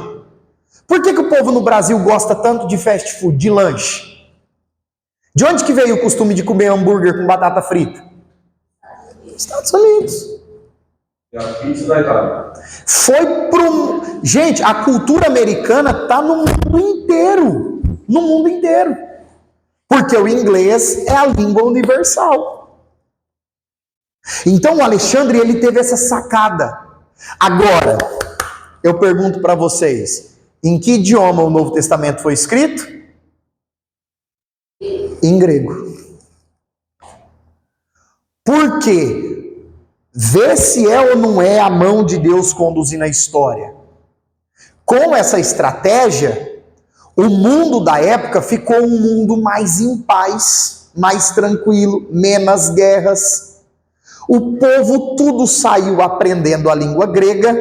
S1: Por que o povo no Brasil gosta tanto de fast food, de lanche? De onde que veio o costume de comer hambúrguer com batata frita? Estados Unidos.
S3: E a pizza da Itália.
S1: Gente, a cultura americana está no mundo inteiro. No mundo inteiro. Porque o inglês é a língua universal. Então o Alexandre, ele teve essa sacada. Agora, eu pergunto para vocês, em que idioma o Novo Testamento foi escrito? Em grego. Por quê? Vê se é ou não é a mão de Deus conduzindo a história. Com essa estratégia, o mundo da época ficou um mundo mais em paz, mais tranquilo, menos guerras. O povo tudo saiu aprendendo a língua grega.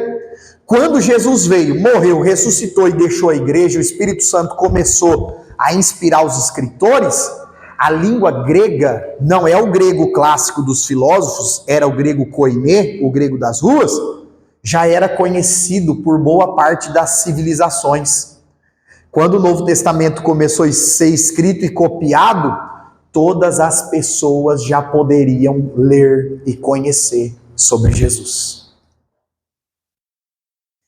S1: Quando Jesus veio, morreu, ressuscitou e deixou a igreja, o Espírito Santo começou a inspirar os escritores. A língua grega não é o grego clássico dos filósofos, era o grego koiné, o grego das ruas, já era conhecido por boa parte das civilizações. Quando o Novo Testamento começou a ser escrito e copiado, todas as pessoas já poderiam ler e conhecer sobre Jesus.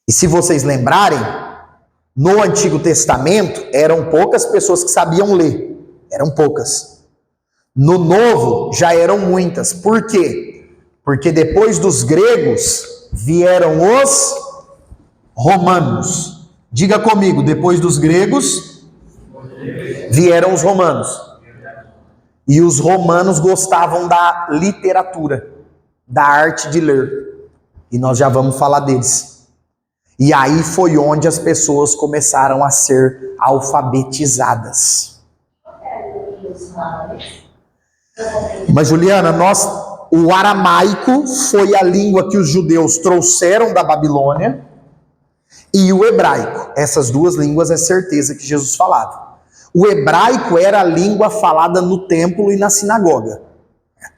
S1: E se vocês lembrarem, no Antigo Testamento eram poucas pessoas que sabiam ler. Eram poucas. No Novo já eram muitas. Por quê? Porque depois dos gregos vieram os romanos. Diga comigo, depois dos gregos vieram os romanos. E os romanos gostavam da literatura, da arte de ler. E nós já vamos falar deles. E aí foi onde as pessoas começaram a ser alfabetizadas. Mas Juliana, o aramaico foi a língua que os judeus trouxeram da Babilônia, e o hebraico. Essas duas línguas é certeza que Jesus falava. O hebraico era a língua falada no templo e na sinagoga.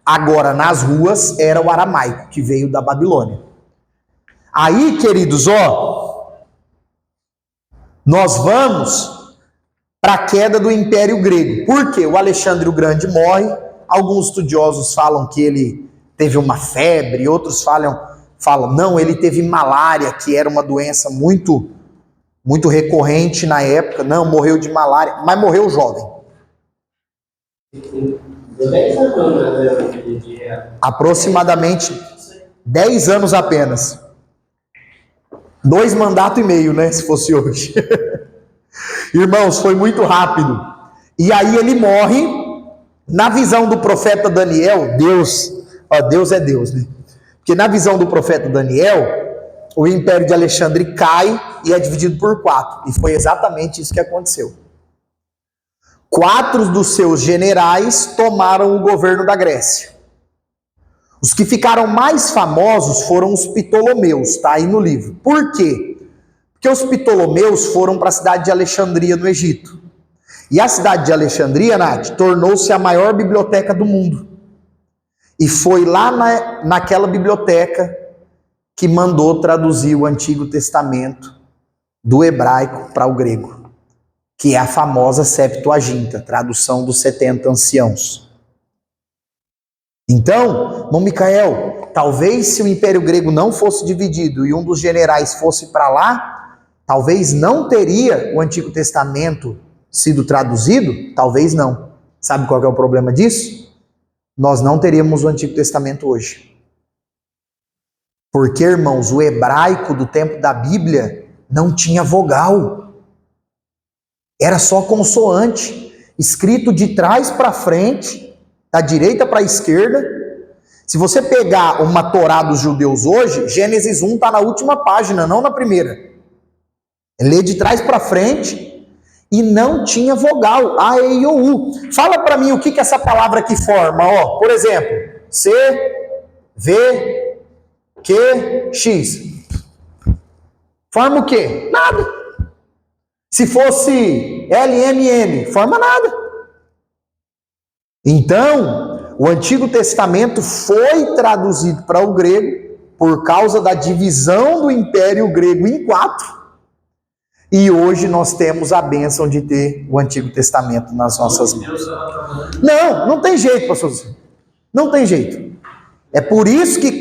S1: Agora, nas ruas, era o aramaico, que veio da Babilônia. Aí, queridos, nós vamos para a queda do Império Grego. Por quê? O Alexandre o Grande morre. Alguns estudiosos falam que ele teve uma febre, outros falam fala, não, ele teve malária, que era uma doença muito recorrente na época. Não, morreu de malária, mas morreu jovem.
S3: Deu 10 anos, né?
S1: Aproximadamente 10 anos apenas. 2 mandatos e meio, né? Se fosse hoje. Irmãos, foi muito rápido. E aí ele morre. Na visão do profeta Daniel, Deus é Deus, né? Porque na visão do profeta Daniel, o Império de Alexandre cai e é dividido por 4. E foi exatamente isso que aconteceu. 4 dos seus generais tomaram o governo da Grécia. Os que ficaram mais famosos foram os Ptolomeus, tá aí no livro. Por quê? Porque os Ptolomeus foram para a cidade de Alexandria, no Egito. E a cidade de Alexandria, Nath, tornou-se a maior biblioteca do mundo. E foi lá naquela biblioteca que mandou traduzir o Antigo Testamento do hebraico para o grego, que é a famosa Septuaginta, tradução dos 70 anciãos. Então, irmão Micael, talvez se o Império Grego não fosse dividido e um dos generais fosse para lá, talvez não teria o Antigo Testamento sido traduzido? Talvez não. Sabe qual é o problema disso? Nós não teríamos o Antigo Testamento hoje. Porque, irmãos, o hebraico do tempo da Bíblia não tinha vogal. Era só consoante, escrito de trás para frente, da direita para a esquerda. Se você pegar uma Torá dos judeus hoje, Gênesis 1 está na última página, não na primeira. Lê de trás para frente. E não tinha vogal, A, E, I, O, U. Fala para mim o que essa palavra aqui forma. Ó, por exemplo, C, V, Q, X. Forma o quê? Nada. Se fosse L, M, N, forma nada. Então, o Antigo Testamento foi traduzido para o grego por causa da divisão do Império Grego em 4. E hoje nós temos a bênção de ter o Antigo Testamento nas nossas mãos. Não tem jeito, pastor. Não tem jeito. É por isso que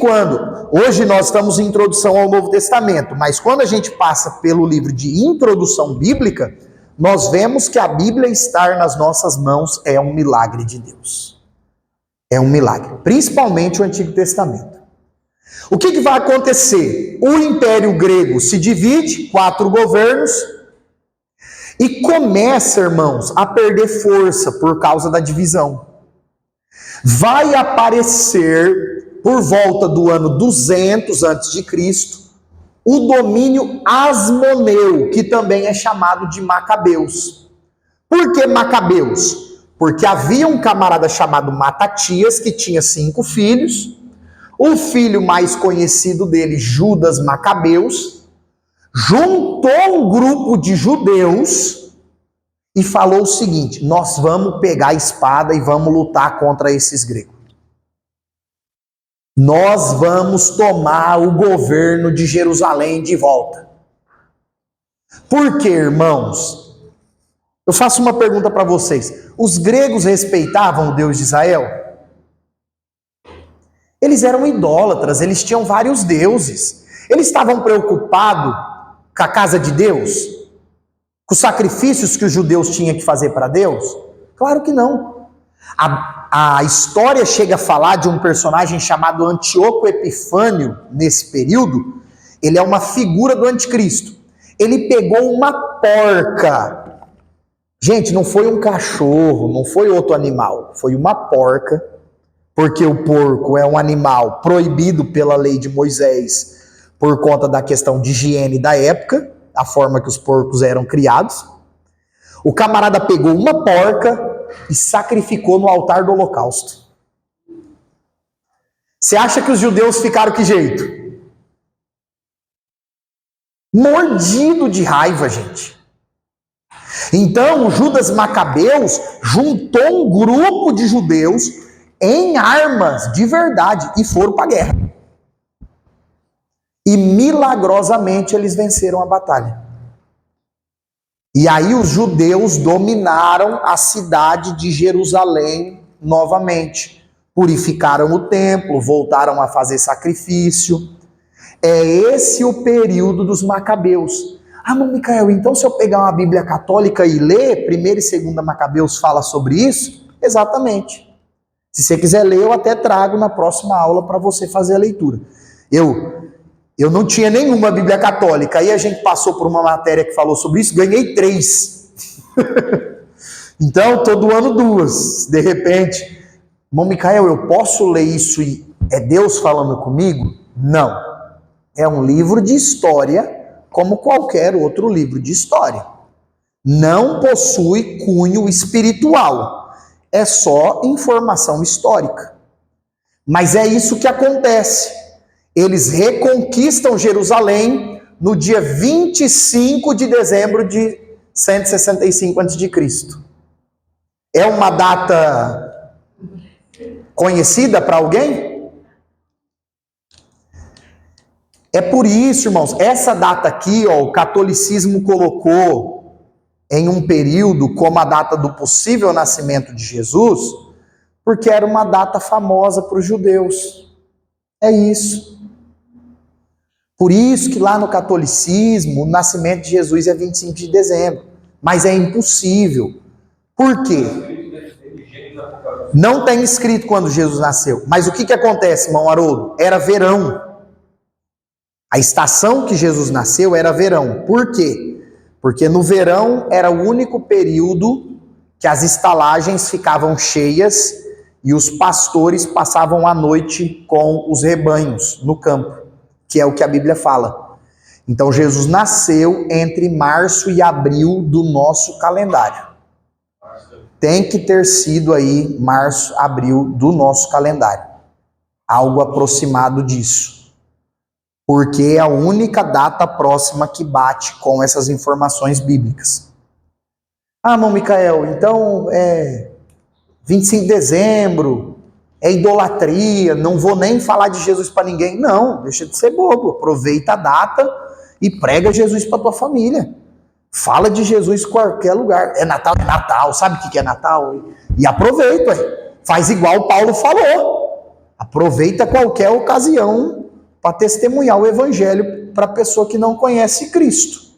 S1: hoje nós estamos em introdução ao Novo Testamento, mas quando a gente passa pelo livro de introdução bíblica, nós vemos que a Bíblia estar nas nossas mãos é um milagre de Deus. É um milagre, principalmente o Antigo Testamento. O que vai acontecer? O Império Grego se divide, 4 governos, e começa, irmãos, a perder força por causa da divisão. Vai aparecer, por volta do ano 200 a.C., o domínio asmoneu, que também é chamado de Macabeus. Por que Macabeus? Porque havia um camarada chamado Matatias, que tinha 5 filhos. O filho mais conhecido dele, Judas Macabeus, juntou um grupo de judeus e falou o seguinte: nós vamos pegar a espada e vamos lutar contra esses gregos. Nós vamos tomar o governo de Jerusalém de volta. Por quê, irmãos? Eu faço uma pergunta para vocês. Os gregos respeitavam o Deus de Israel? Eles eram idólatras, eles tinham vários deuses. Eles estavam preocupados com a casa de Deus? Com os sacrifícios que os judeus tinham que fazer para Deus? Claro que não. A história chega a falar de um personagem chamado Antíoco Epifânio, nesse período. Ele é uma figura do anticristo. Ele pegou uma porca. Gente, não foi um cachorro, não foi outro animal, foi uma porca. Porque o porco é um animal proibido pela lei de Moisés por conta da questão de higiene da época, a forma que os porcos eram criados. O camarada pegou uma porca e sacrificou no altar do holocausto. Você acha que os judeus ficaram que jeito? Mordido de raiva, gente. Então, o Judas Macabeus juntou um grupo de judeus em armas de verdade e foram para a guerra. E milagrosamente eles venceram a batalha. E aí os judeus dominaram a cidade de Jerusalém novamente. Purificaram o templo, voltaram a fazer sacrifício. É esse o período dos Macabeus. Ah, mas Micael, então se eu pegar uma Bíblia católica e ler, 1ª e 2ª Macabeus fala sobre isso? Exatamente. Se você quiser ler, eu até trago na próxima aula para você fazer a leitura. Eu não tinha nenhuma Bíblia católica, aí a gente passou por uma matéria que falou sobre isso, ganhei 3. Então, todo ano 2. De repente, irmão Micael, eu posso ler isso e é Deus falando comigo? Não. É um livro de história, como qualquer outro livro de história. Não possui cunho espiritual. É só informação histórica. Mas é isso que acontece. Eles reconquistam Jerusalém no dia 25 de dezembro de 165 a.C. É uma data conhecida para alguém? É por isso, irmãos, essa data aqui, ó, o catolicismo colocou em um período como a data do possível nascimento de Jesus, porque era uma data famosa para os judeus. É isso. Por isso que lá no catolicismo, o nascimento de Jesus é 25 de dezembro. Mas é impossível. Por quê? Não tem escrito quando Jesus nasceu. Mas o que acontece, irmão Haroldo? Era verão. A estação que Jesus nasceu era verão. Por quê? Porque no verão era o único período que as estalagens ficavam cheias e os pastores passavam a noite com os rebanhos no campo, que é o que a Bíblia fala. Então Jesus nasceu entre março e abril do nosso calendário. Tem que ter sido aí março, abril do nosso calendário. Algo aproximado disso. Porque é a única data próxima que bate com essas informações bíblicas. Ah, irmão Micael, então 25 de dezembro, é idolatria, não vou nem falar de Jesus para ninguém. Não, deixa de ser bobo, aproveita a data e prega Jesus para tua família. Fala de Jesus em qualquer lugar. É Natal, sabe o que é Natal? E aproveita, faz igual o Paulo falou. Aproveita qualquer ocasião para testemunhar o evangelho para a pessoa que não conhece Cristo.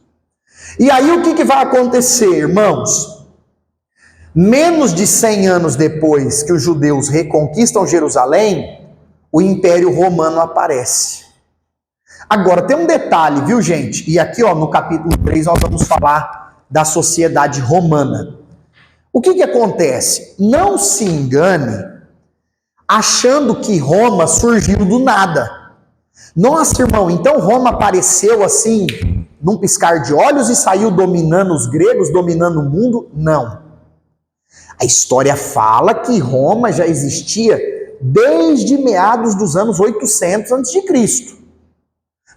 S1: E aí o que vai acontecer, irmãos? Menos de 100 anos depois que os judeus reconquistam Jerusalém, o Império Romano aparece. Agora, tem um detalhe, viu, gente? E aqui, ó, no capítulo 3, nós vamos falar da sociedade romana. O que acontece? Não se engane achando que Roma surgiu do nada. Nossa, irmão, então Roma apareceu assim, num piscar de olhos e saiu dominando os gregos, dominando o mundo? Não. A história fala que Roma já existia desde meados dos anos 800 a.C.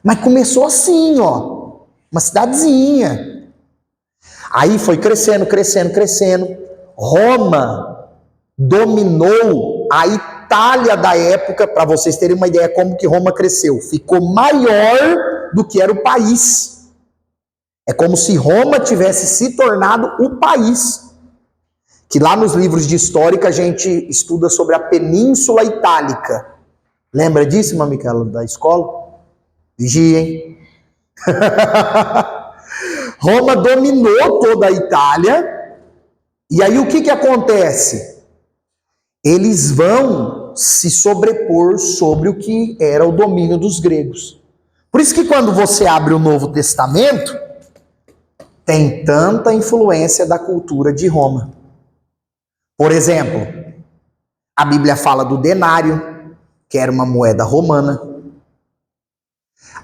S1: Mas começou assim, ó, uma cidadezinha. Aí foi crescendo. Roma dominou a Itália da época, para vocês terem uma ideia como que Roma cresceu. Ficou maior do que era o país. É como se Roma tivesse se tornado o país. Que lá nos livros de história a gente estuda sobre a Península Itálica. Lembra disso, irmã Micaela, da escola? Vigia, hein? Roma dominou toda a Itália. E aí o que acontece? Eles vão se sobrepor sobre o que era o domínio dos gregos. Por isso que quando você abre o Novo Testamento, tem tanta influência da cultura de Roma. Por exemplo, a Bíblia fala do denário, que era uma moeda romana.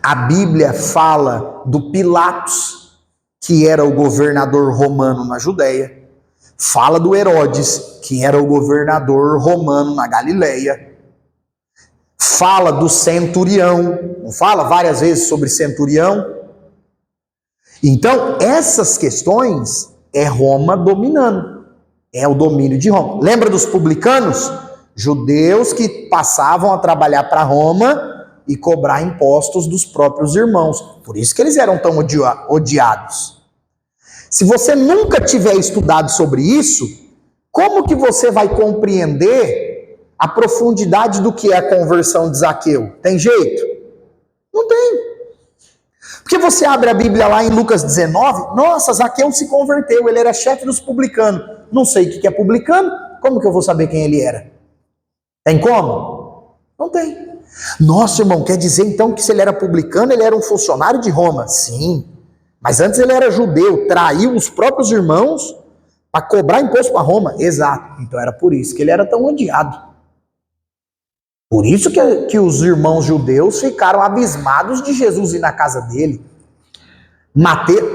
S1: A Bíblia fala do Pilatos, que era o governador romano na Judéia. Fala do Herodes, que era o governador romano na Galileia. Fala do centurião. Não fala várias vezes sobre centurião? Então, essas questões é Roma dominando. É o domínio de Roma. Lembra dos publicanos? Judeus que passavam a trabalhar para Roma e cobrar impostos dos próprios irmãos. Por isso que eles eram tão odiados. Se você nunca tiver estudado sobre isso, como que você vai compreender a profundidade do que é a conversão de Zaqueu? Tem jeito? Não tem. Porque você abre a Bíblia lá em Lucas 19, nossa, Zaqueu se converteu, ele era chefe dos publicanos. Não sei o que é publicano, como que eu vou saber quem ele era? Tem como? Não tem. Nossa, irmão, quer dizer então que se ele era publicano, ele era um funcionário de Roma? Sim, mas antes ele era judeu, traiu os próprios irmãos para cobrar imposto para Roma. Exato, então era por isso que ele era tão odiado. Por isso que os irmãos judeus ficaram abismados de Jesus ir na casa dele. Mateus,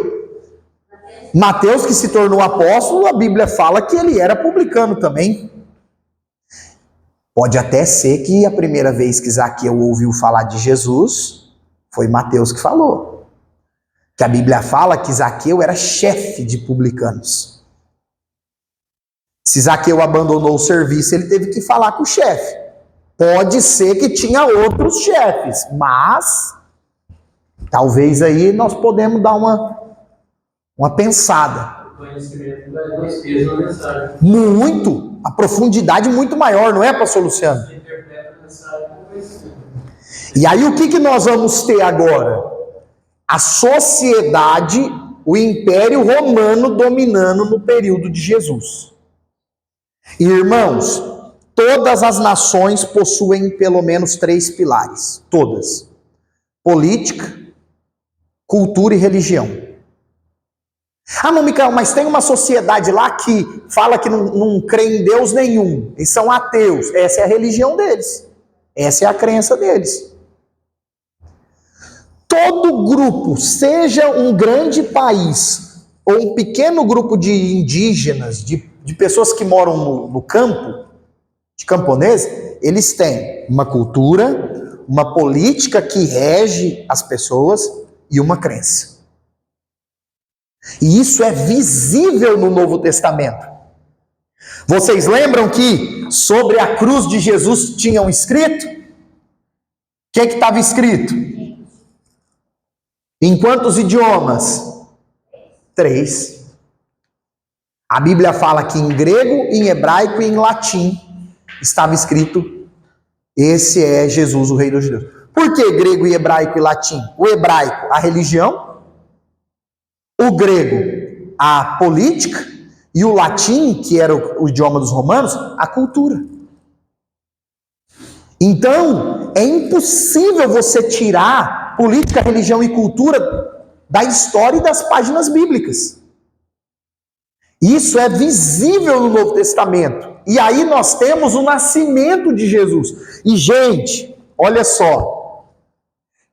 S1: que se tornou apóstolo, a Bíblia fala que ele era publicano também. Pode até ser que a primeira vez que Zaqueu ouviu falar de Jesus, foi Mateus que falou. Que a Bíblia fala que Zaqueu era chefe de publicanos. Se Zaqueu abandonou o serviço, ele teve que falar com o chefe. Pode ser que tinha outros chefes, mas talvez aí nós podemos dar uma pensada.
S3: O conhecimento dá dois pesos na mensagem.
S1: Muito, a profundidade muito maior, não é, pastor Luciano?
S3: Você interpreta a mensagem com conhecimento.
S1: E aí o que nós vamos ter agora? A sociedade, o Império Romano dominando no período de Jesus. E, irmãos, todas as nações possuem pelo menos 3 pilares. Todas. Política, cultura e religião. Ah, não, Micael, mas tem uma sociedade lá que fala que não crê em Deus nenhum. Eles são ateus. Essa é a religião deles. Essa é a crença deles. Todo grupo, seja um grande país ou um pequeno grupo de indígenas, de pessoas que moram no campo, de camponeses, eles têm uma cultura, uma política que rege as pessoas e uma crença. E isso é visível no Novo Testamento. Vocês lembram que sobre a cruz de Jesus tinham escrito? O que estava escrito? Em quantos idiomas? 3. A Bíblia fala que em grego, em hebraico e em latim estava escrito: esse é Jesus, o Rei dos Judeus. Por que grego, hebraico e latim? O hebraico, a religião. O grego, a política. E o latim, que era o idioma dos romanos, a cultura. Então, é impossível você tirar política, religião e cultura da história e das páginas bíblicas. Isso é visível no Novo Testamento. E aí nós temos o nascimento de Jesus. E, gente, olha só.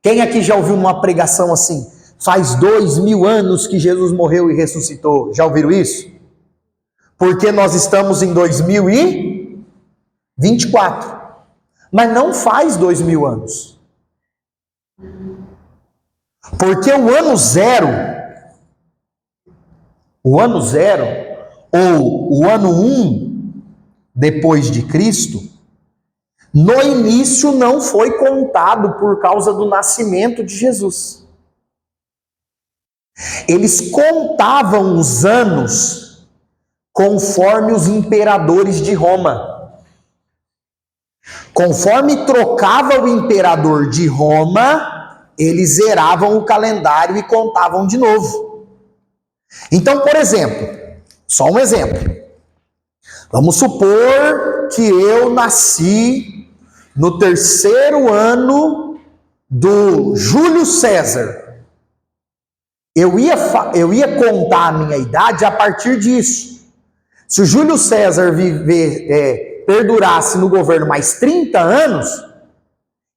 S1: Quem aqui já ouviu uma pregação assim? Faz 2000 anos que Jesus morreu e ressuscitou. Já ouviram isso? Porque nós estamos em 2024. Mas não faz 2000 anos. Porque o ano zero, ou o ano 1 depois de Cristo, no início não foi contado por causa do nascimento de Jesus. Eles contavam os anos conforme os imperadores de Roma. Conforme trocava o imperador de Roma, eles zeravam o calendário e contavam de novo. Então, por exemplo, só um exemplo. Vamos supor que eu nasci no 3º ano do Júlio César. Eu ia contar a minha idade a partir disso. Se o Júlio César perdurasse no governo mais 30 anos,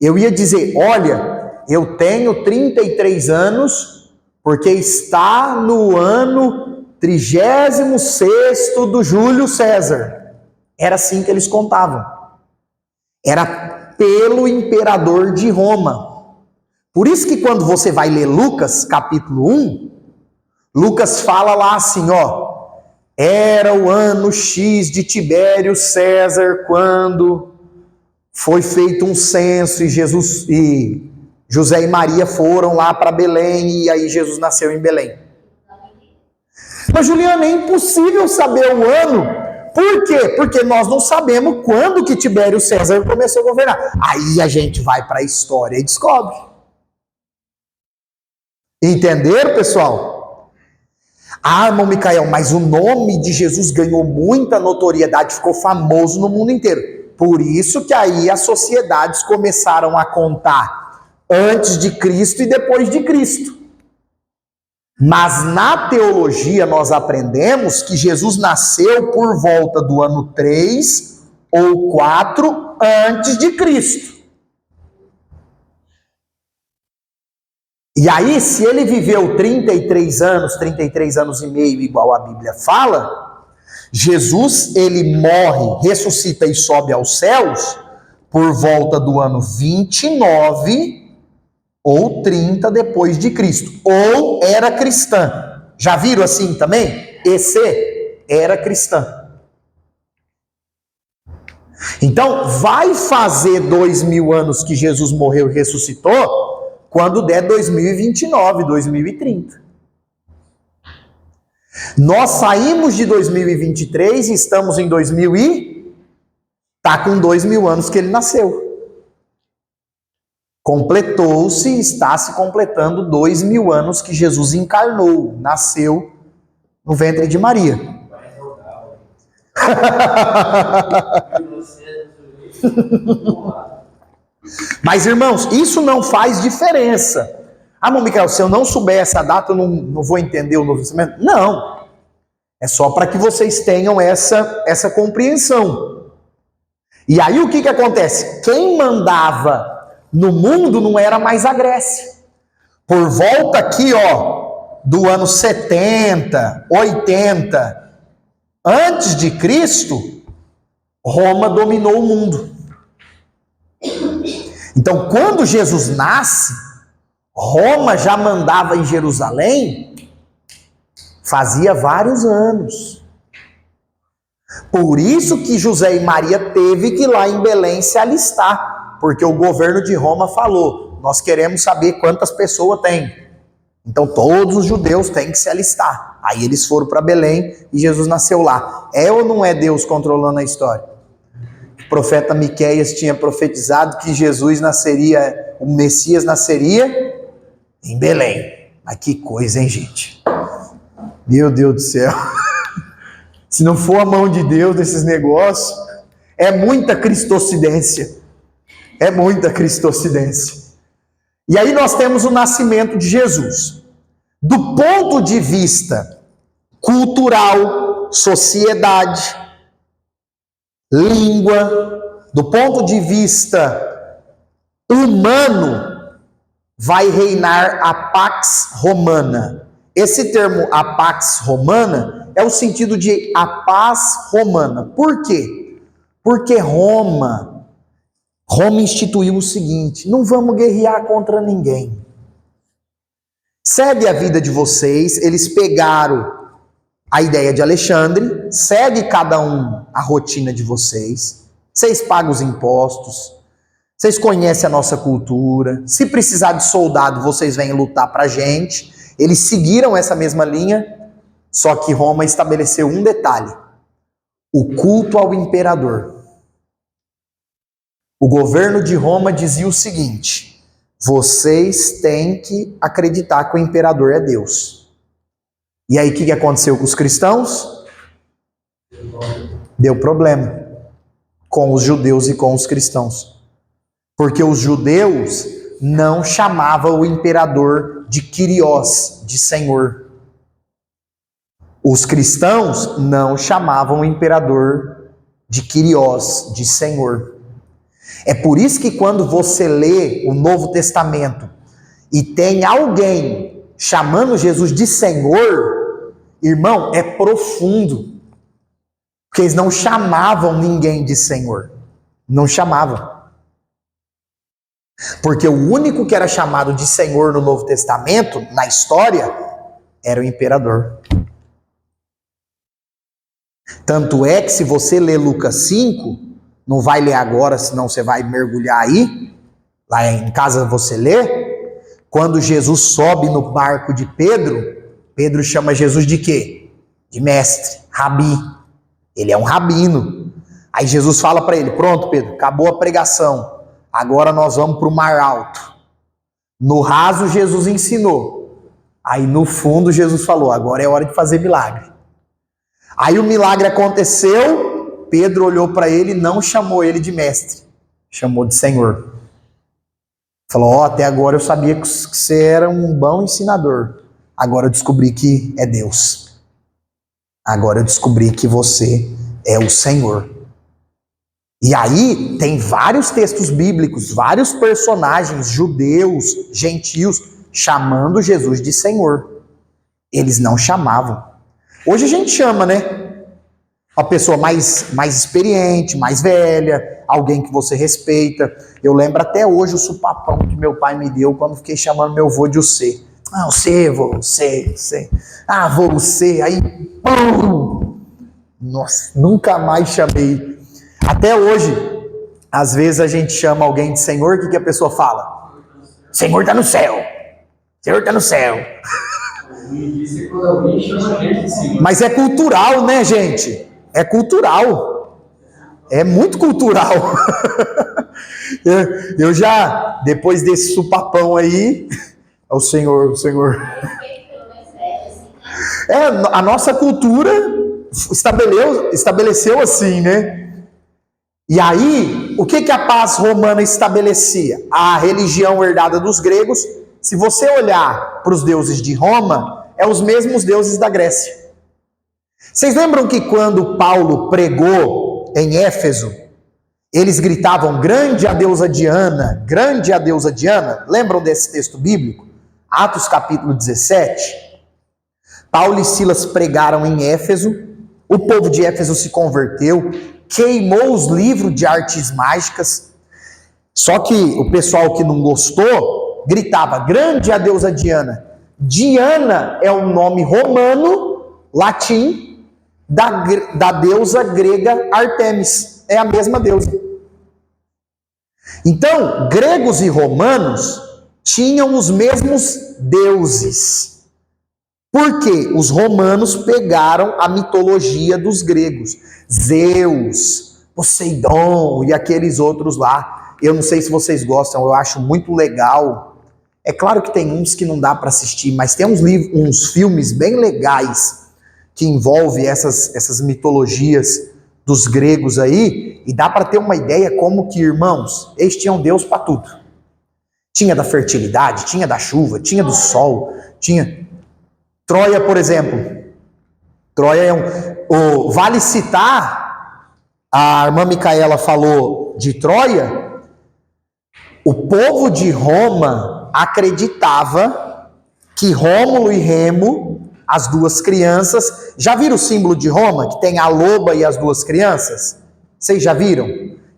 S1: eu ia dizer, olha, eu tenho 33 anos, porque está no ano 36º do Júlio César. Era assim que eles contavam. Era pelo imperador de Roma. Por isso que quando você vai ler Lucas, capítulo 1, Lucas fala lá assim, ó, era o ano X de Tibério César, quando foi feito um censo e José e Maria foram lá para Belém, e aí Jesus nasceu em Belém. Mas, Juliana, é impossível saber o ano. Por quê? Porque nós não sabemos quando que Tibério César começou a governar. Aí a gente vai para a história e descobre. Entenderam, pessoal? Ah, irmão Micael, mas o nome de Jesus ganhou muita notoriedade, ficou famoso no mundo inteiro. Por isso que aí as sociedades começaram a contar antes de Cristo e depois de Cristo. Mas na teologia nós aprendemos que Jesus nasceu por volta do ano 3 ou 4 antes de Cristo. E aí, se ele viveu 33 anos e meio, igual a Bíblia fala, Jesus, ele morre, ressuscita e sobe aos céus por volta do ano 29 ou 30 depois de Cristo. Ou era cristã. Já viram assim também? EC era cristã. Então, vai fazer 2000 anos que Jesus morreu e ressuscitou, quando der 2029, 2030. Nós saímos de 2023 e estamos em 2000 e... Está com 2000 anos que ele nasceu. Completou-se, está se completando 2000 anos que Jesus encarnou, nasceu no ventre de Maria. Mas, irmãos, isso não faz diferença. Ah, irmão Micael, se eu não souber essa data, eu não vou entender o Novo Testamento? Não. É só para que vocês tenham essa compreensão. E aí o que acontece? Quem mandava no mundo não era mais a Grécia. Por volta aqui, do ano 70, 80, antes de Cristo, Roma dominou o mundo. Então, quando Jesus nasce, Roma já mandava em Jerusalém fazia vários anos. Por isso que José e Maria teve que ir lá em Belém se alistar, porque o governo de Roma falou, nós queremos saber quantas pessoas tem. Então todos os judeus têm que se alistar. Aí eles foram para Belém e Jesus nasceu lá. É ou não é Deus controlando a história? O profeta Miqueias tinha profetizado que Jesus nasceria, o Messias nasceria em Belém. Mas que coisa, hein, gente? Meu Deus do céu. Se não for a mão de Deus nesses negócios, é muita cristocidência. É muita cristocidência. E aí nós temos o nascimento de Jesus. Do ponto de vista cultural, sociedade, língua, do ponto de vista humano, vai reinar a Pax Romana. Esse termo a Pax Romana é o sentido de a paz romana. Por quê? Porque Roma instituiu o seguinte: não vamos guerrear contra ninguém. Segue a vida de vocês. Eles pegaram a ideia de Alexandre, segue cada um a rotina de vocês, vocês pagam os impostos, vocês conhecem a nossa cultura, se precisar de soldado, vocês vêm lutar pra gente. Eles seguiram essa mesma linha, só que Roma estabeleceu um detalhe: o culto ao imperador. O governo de Roma dizia o seguinte: vocês têm que acreditar que o imperador é Deus. E aí o que aconteceu com os cristãos? Deu problema com os judeus e com os cristãos. Porque os judeus não chamavam o imperador de Kyrios, de Senhor. Os cristãos não chamavam o imperador de Kyrios, de Senhor. É por isso que quando você lê o Novo Testamento e tem alguém chamando Jesus de Senhor, irmão, é profundo. Porque eles não chamavam ninguém de Senhor. Não chamavam. Porque o único que era chamado de Senhor no Novo Testamento, na história, era o imperador. Tanto é que se você ler Lucas 5, não vai ler agora, senão você vai mergulhar aí, lá em casa você lê, quando Jesus sobe no barco de Pedro, Pedro chama Jesus de quê? De mestre, rabi. Ele é um rabino. Aí Jesus fala para ele: pronto, Pedro, acabou a pregação, agora nós vamos para o mar alto. No raso Jesus ensinou, Aí no fundo Jesus falou, agora é hora de fazer milagre. Aí o milagre aconteceu, Pedro olhou para ele e não chamou ele de mestre, chamou de Senhor. Falou, até agora eu sabia que você era um bom ensinador, agora eu descobri que é Deus. Agora eu descobri que você é o Senhor. E aí tem vários textos bíblicos, vários personagens judeus, gentios, chamando Jesus de Senhor. Eles não chamavam. Hoje a gente chama, né? Uma pessoa mais experiente, mais velha, alguém que você respeita. Eu lembro até hoje o supapão que meu pai me deu quando fiquei chamando meu avô de você. Ah, você. Ah, você. Aí, pum! Nossa, nunca mais chamei. Até hoje, às vezes a gente chama alguém de Senhor, o que a pessoa fala? Senhor está no céu. Senhor está no céu. Mas é cultural, né, gente? É cultural. É muito cultural. Eu já, depois desse supapão aí, é o Senhor. A nossa cultura estabeleceu assim, né? E aí, o que a paz romana estabelecia? A religião herdada dos gregos. Se você olhar para os deuses de Roma, é os mesmos deuses da Grécia. Vocês lembram que quando Paulo pregou em Éfeso, eles gritavam, grande a deusa Diana, grande a deusa Diana? Lembram desse texto bíblico? Atos capítulo 17. Paulo e Silas pregaram em Éfeso, o povo de Éfeso se converteu, queimou os livros de artes mágicas, só que o pessoal que não gostou, gritava, grande a deusa Diana. Diana é o nome romano, latim, da deusa grega Ártemis. É a mesma deusa. Então, gregos e romanos tinham os mesmos deuses. Porque os romanos pegaram a mitologia dos gregos. Zeus, Poseidon e aqueles outros lá. Eu não sei se vocês gostam, eu acho muito legal. É claro que tem uns que não dá para assistir, mas tem uns filmes bem legais que envolvem essas mitologias dos gregos aí, e dá para ter uma ideia como que, irmãos, eles tinham Deus para tudo. Tinha da fertilidade, tinha da chuva, tinha do sol, tinha... Troia, por exemplo. Troia vale citar, a irmã Micaela falou de Troia, o povo de Roma acreditava que Rômulo e Remo, as duas crianças, já viram o símbolo de Roma, que tem a loba e as duas crianças? Vocês já viram?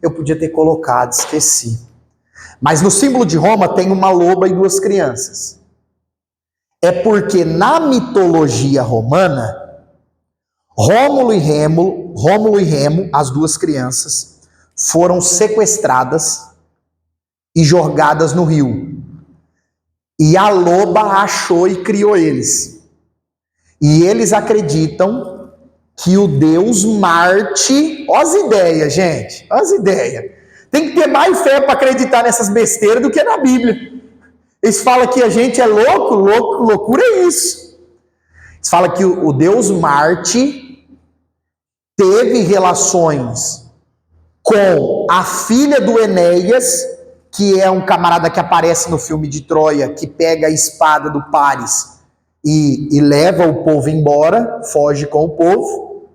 S1: Eu podia ter colocado, esqueci. Mas no símbolo de Roma tem uma loba e duas crianças. É porque na mitologia romana, Rômulo e Remo, as duas crianças, foram sequestradas e jogadas no rio. E a loba achou e criou eles. E eles acreditam que o deus Marte... Olha as ideias, gente. Olha as ideias. Tem que ter mais fé para acreditar nessas besteiras do que na Bíblia. Eles falam que a gente é loucura é isso. Eles falam que o deus Marte teve relações com a filha do Enéas, que é um camarada que aparece no filme de Troia, que pega a espada do Paris e leva o povo embora, foge com o povo.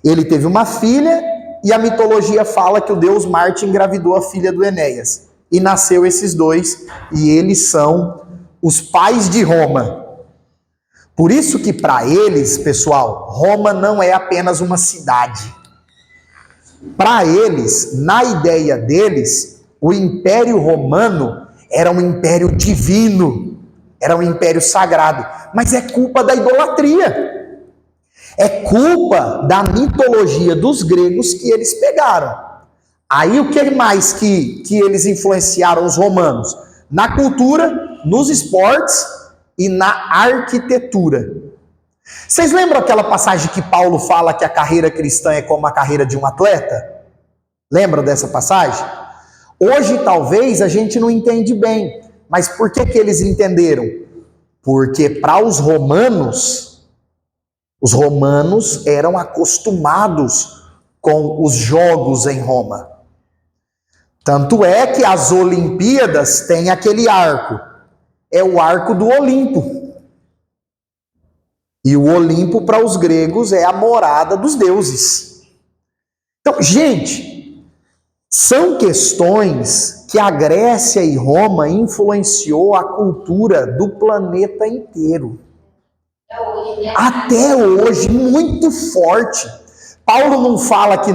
S1: Ele teve uma filha e a mitologia fala que o deus Marte engravidou a filha do Enéas. E nasceu esses dois, e eles são os pais de Roma. Por isso que para eles, pessoal, Roma não é apenas uma cidade. Para eles, na ideia deles, o Império Romano era um império divino, era um império sagrado. Mas é culpa da idolatria. É culpa da mitologia dos gregos que eles pegaram. Aí o que mais que eles influenciaram os romanos? Na cultura, nos esportes e na arquitetura. Vocês lembram aquela passagem que Paulo fala que a carreira cristã é como a carreira de um atleta? Lembram dessa passagem? Hoje talvez a gente não entende bem, mas por que eles entenderam? Porque para os romanos eram acostumados com os jogos em Roma. Tanto é que as Olimpíadas têm aquele arco. É o arco do Olimpo. E o Olimpo para os gregos é a morada dos deuses. Então, gente, são questões que a Grécia e Roma influenciou a cultura do planeta inteiro. Até hoje, muito forte. Paulo não fala que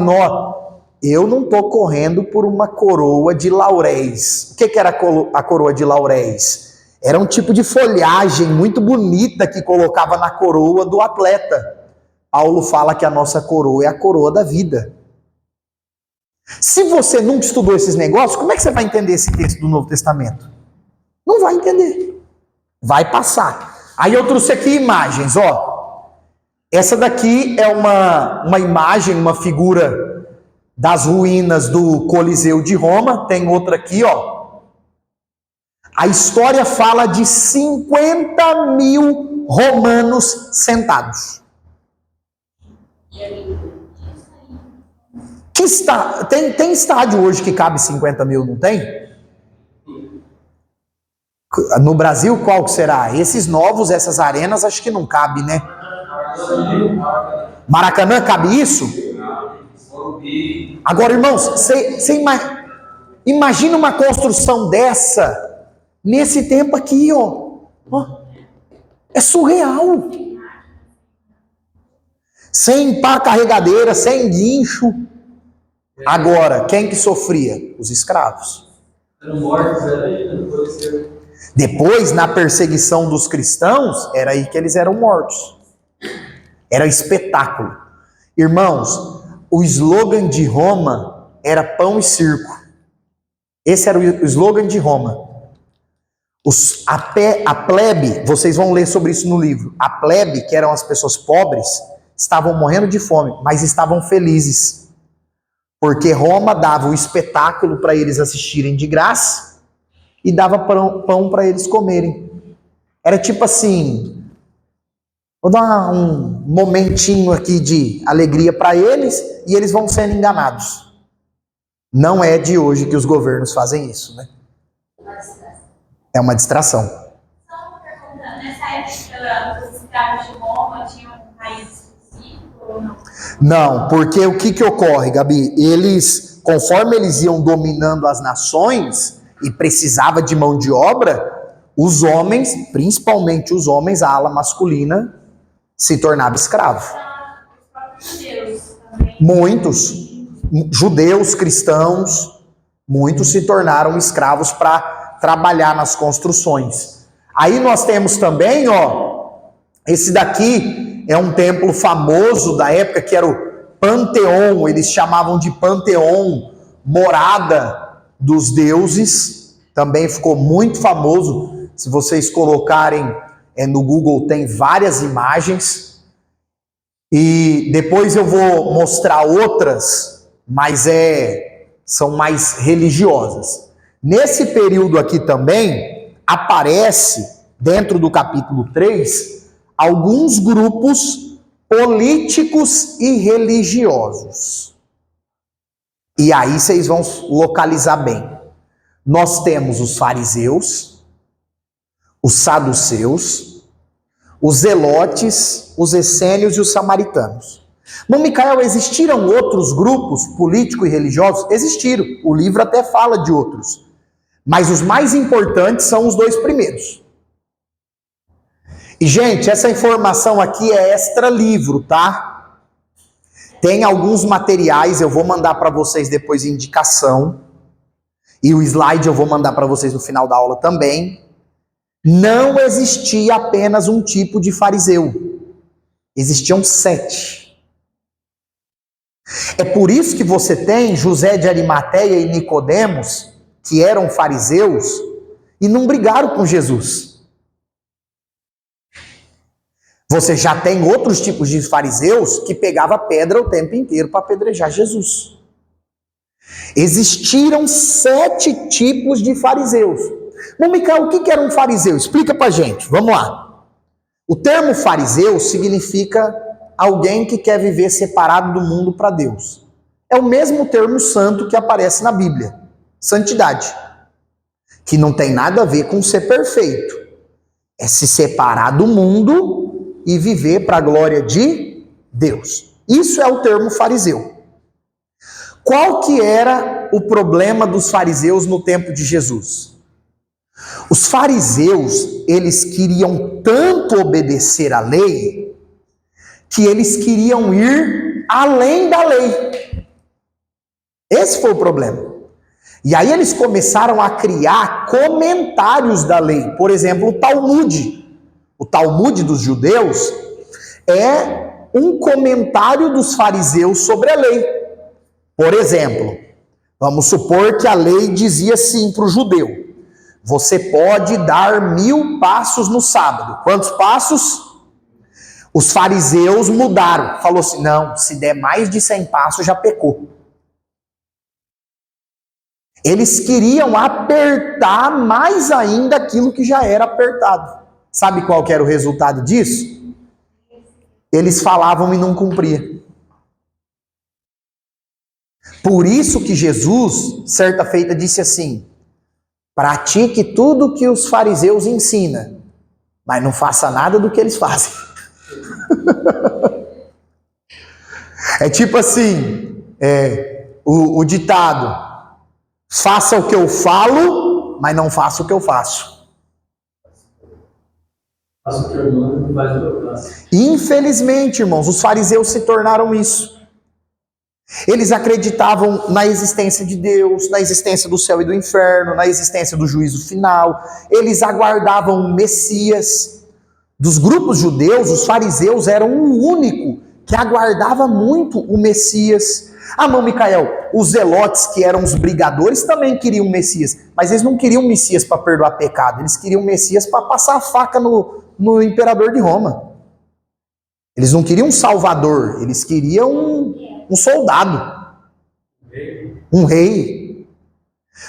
S1: eu não estou correndo por uma coroa de lauréis. O que era a coroa de lauréis? Era um tipo de folhagem muito bonita que colocava na coroa do atleta. Paulo fala que a nossa coroa é a coroa da vida. Se você nunca estudou esses negócios, como é que você vai entender esse texto do Novo Testamento? Não vai entender. Vai passar. Aí eu trouxe aqui imagens, ó. Essa daqui é uma imagem, uma figura das ruínas do Coliseu de Roma. Tem outra aqui, ó. A história fala de 50.000 romanos sentados. Tem estádio hoje que cabe 50.000, não tem? No Brasil, qual que será? Esses novos, essas arenas, acho que não cabe, né? Maracanã, cabe isso? Agora, irmãos, você imagina uma construção dessa nesse tempo aqui, ó. É surreal. Sem pá carregadeira, sem guincho. Agora, quem que sofria? Os escravos. Depois, na perseguição dos cristãos, era aí que eles eram mortos. Era espetáculo. Irmãos, o slogan de Roma era pão e circo. Esse era o slogan de Roma. A plebe, vocês vão ler sobre isso no livro. A plebe, que eram as pessoas pobres, estavam morrendo de fome, mas estavam felizes. Porque Roma dava o espetáculo para eles assistirem de graça e dava pão para eles comerem. Era tipo assim, vou dar um momentinho aqui de alegria para eles e eles vão sendo enganados. Não é de hoje que os governos fazem isso, né? É uma distração.
S2: Só uma pergunta, nessa época os escravos de Roma tinham um país específico ou não?
S1: Não, porque o que ocorre, Gabi? Conforme eles iam dominando as nações e precisava de mão de obra, os homens, principalmente os homens, a ala masculina, se tornava escravo.
S2: Os próprios judeus também.
S1: Muitos judeus, cristãos, muitos se tornaram escravos para trabalhar nas construções. Aí nós temos também, ó, esse daqui é um templo famoso da época que era o Panteão, eles chamavam de Panteão, morada dos deuses, também ficou muito famoso. Se vocês colocarem no Google, tem várias imagens. E depois eu vou mostrar outras, mas são mais religiosas. Nesse período aqui também, aparece, dentro do capítulo 3, alguns grupos políticos e religiosos. E aí vocês vão localizar bem. Nós temos os fariseus, os saduceus, os zelotes, os essênios e os samaritanos. Mas, Micael, existiram outros grupos políticos e religiosos? Existiram. O livro até fala de outros. Mas os mais importantes são os dois primeiros. E, gente, essa informação aqui é extra livro, tá? Tem alguns materiais, eu vou mandar para vocês depois indicação. E o slide eu vou mandar para vocês no final da aula também. Não existia apenas um tipo de fariseu. Existiam 7. É por isso que você tem José de Arimateia e Nicodemos, que eram fariseus, e não brigaram com Jesus. Você já tem outros tipos de fariseus que pegavam pedra o tempo inteiro para apedrejar Jesus. Existiram 7 tipos de fariseus. Bom, Micael, o que era um fariseu? Explica pra gente, vamos lá. O termo fariseu significa alguém que quer viver separado do mundo para Deus. É o mesmo termo santo que aparece na Bíblia, santidade, que não tem nada a ver com ser perfeito. É se separar do mundo e viver para a glória de Deus. Isso é o termo fariseu. Qual que era o problema dos fariseus no tempo de Jesus? Os fariseus, eles queriam tanto obedecer à lei, que eles queriam ir além da lei. Esse foi o problema. E aí eles começaram a criar comentários da lei. Por exemplo, o Talmud. O Talmud dos judeus é um comentário dos fariseus sobre a lei. Por exemplo, vamos supor que a lei dizia assim para o judeu: você pode dar 1000 passos no sábado. Quantos passos? Os fariseus mudaram. Falou assim, não, se der mais de 100 passos já pecou. Eles queriam apertar mais ainda aquilo que já era apertado. Sabe qual que era o resultado disso? Eles falavam e não cumpriam. Por isso que Jesus, certa feita, disse assim: pratique tudo que os fariseus ensinam, mas não faça nada do que eles fazem. É tipo assim, o ditado: faça o que eu falo, mas não faça o que eu faço.
S3: Faça o que eu mando, não faz o que eu faço.
S1: Infelizmente, irmãos, os fariseus se tornaram isso. Eles acreditavam na existência de Deus, na existência do céu e do inferno, na existência do juízo final. Eles aguardavam o Messias. Dos grupos judeus, os fariseus eram o único que aguardava muito o Messias. Ah, não, Micael, os zelotes, que eram os brigadores, também queriam o Messias. Mas eles não queriam o Messias para perdoar pecado. Eles queriam o Messias para passar a faca no imperador de Roma. Eles não queriam um salvador, eles queriam um soldado, um rei.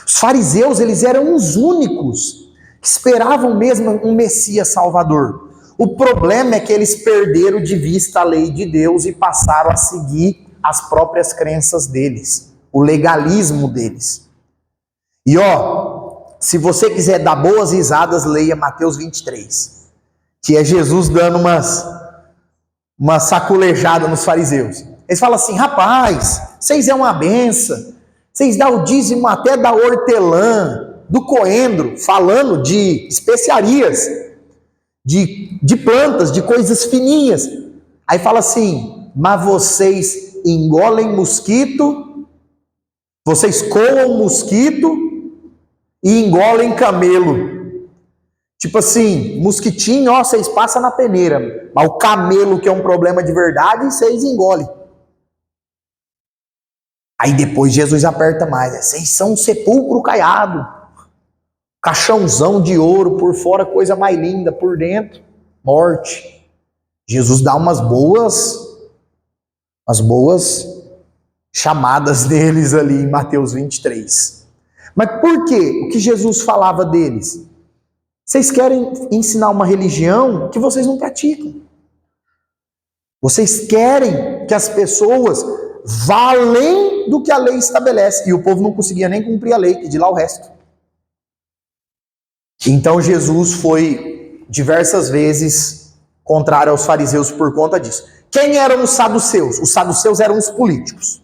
S1: Os fariseus, eles eram os únicos que esperavam mesmo um Messias salvador. O problema é que eles perderam de vista a lei de Deus e passaram a seguir as próprias crenças deles, o legalismo deles. E se você quiser dar boas risadas, leia Mateus 23, que é Jesus dando uma saculejada nos fariseus. Eles falam assim: rapaz, vocês é uma benção, vocês dão o dízimo até da hortelã, do coentro, falando de especiarias, de plantas, de coisas fininhas. Aí fala assim: mas vocês engolem mosquito, vocês coam mosquito e engolem camelo. Tipo assim, mosquitinho, vocês passam na peneira, mas o camelo, que é um problema de verdade, vocês engolem. Aí depois Jesus aperta mais: vocês são um sepulcro caiado, caixãozão de ouro, por fora coisa mais linda, por dentro morte. Jesus dá umas boas chamadas deles ali em Mateus 23. Mas por quê? O que Jesus falava deles? Vocês querem ensinar uma religião que vocês não praticam. Vocês querem que as pessoas vá além do que a lei estabelece. E o povo não conseguia nem cumprir a lei, que de lá o resto. Então Jesus foi diversas vezes contrário aos fariseus por conta disso. Quem eram os saduceus? Os saduceus eram os políticos.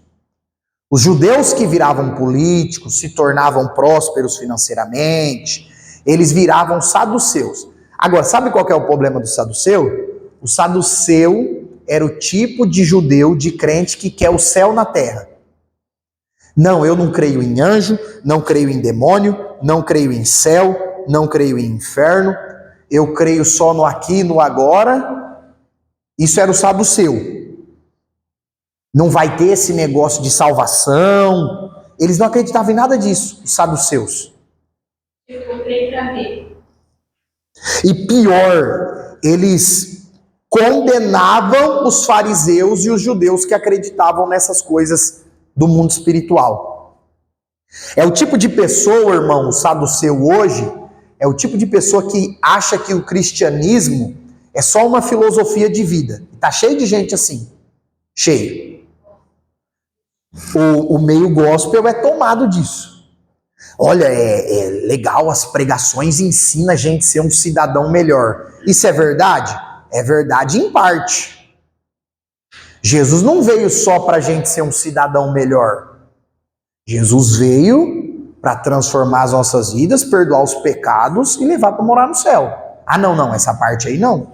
S1: Os judeus que viravam políticos, se tornavam prósperos financeiramente, eles viravam saduceus. Agora, sabe qual que é o problema do saduceu? O saduceu era o tipo de judeu, de crente que quer o céu na terra. Não, eu não creio em anjo, não creio em demônio, não creio em céu, não creio em inferno, eu creio só no aqui e no agora. Isso era o saduceu. Não vai ter esse negócio de salvação. Eles não acreditavam em nada disso, os saduceus.
S2: Eu creio pra ver.
S1: E pior, eles condenavam os fariseus e os judeus que acreditavam nessas coisas do mundo espiritual. É o tipo de pessoa, irmão, o saduceu hoje, é o tipo de pessoa que acha que o cristianismo é só uma filosofia de vida. Tá cheio de gente assim. Cheio. O meio gospel é tomado disso. Olha, é legal, as pregações ensinam a gente a ser um cidadão melhor. Isso é verdade? É verdade em parte. Jesus não veio só para a gente ser um cidadão melhor. Jesus veio para transformar as nossas vidas, perdoar os pecados e levar para morar no céu. Ah, não, essa parte aí não.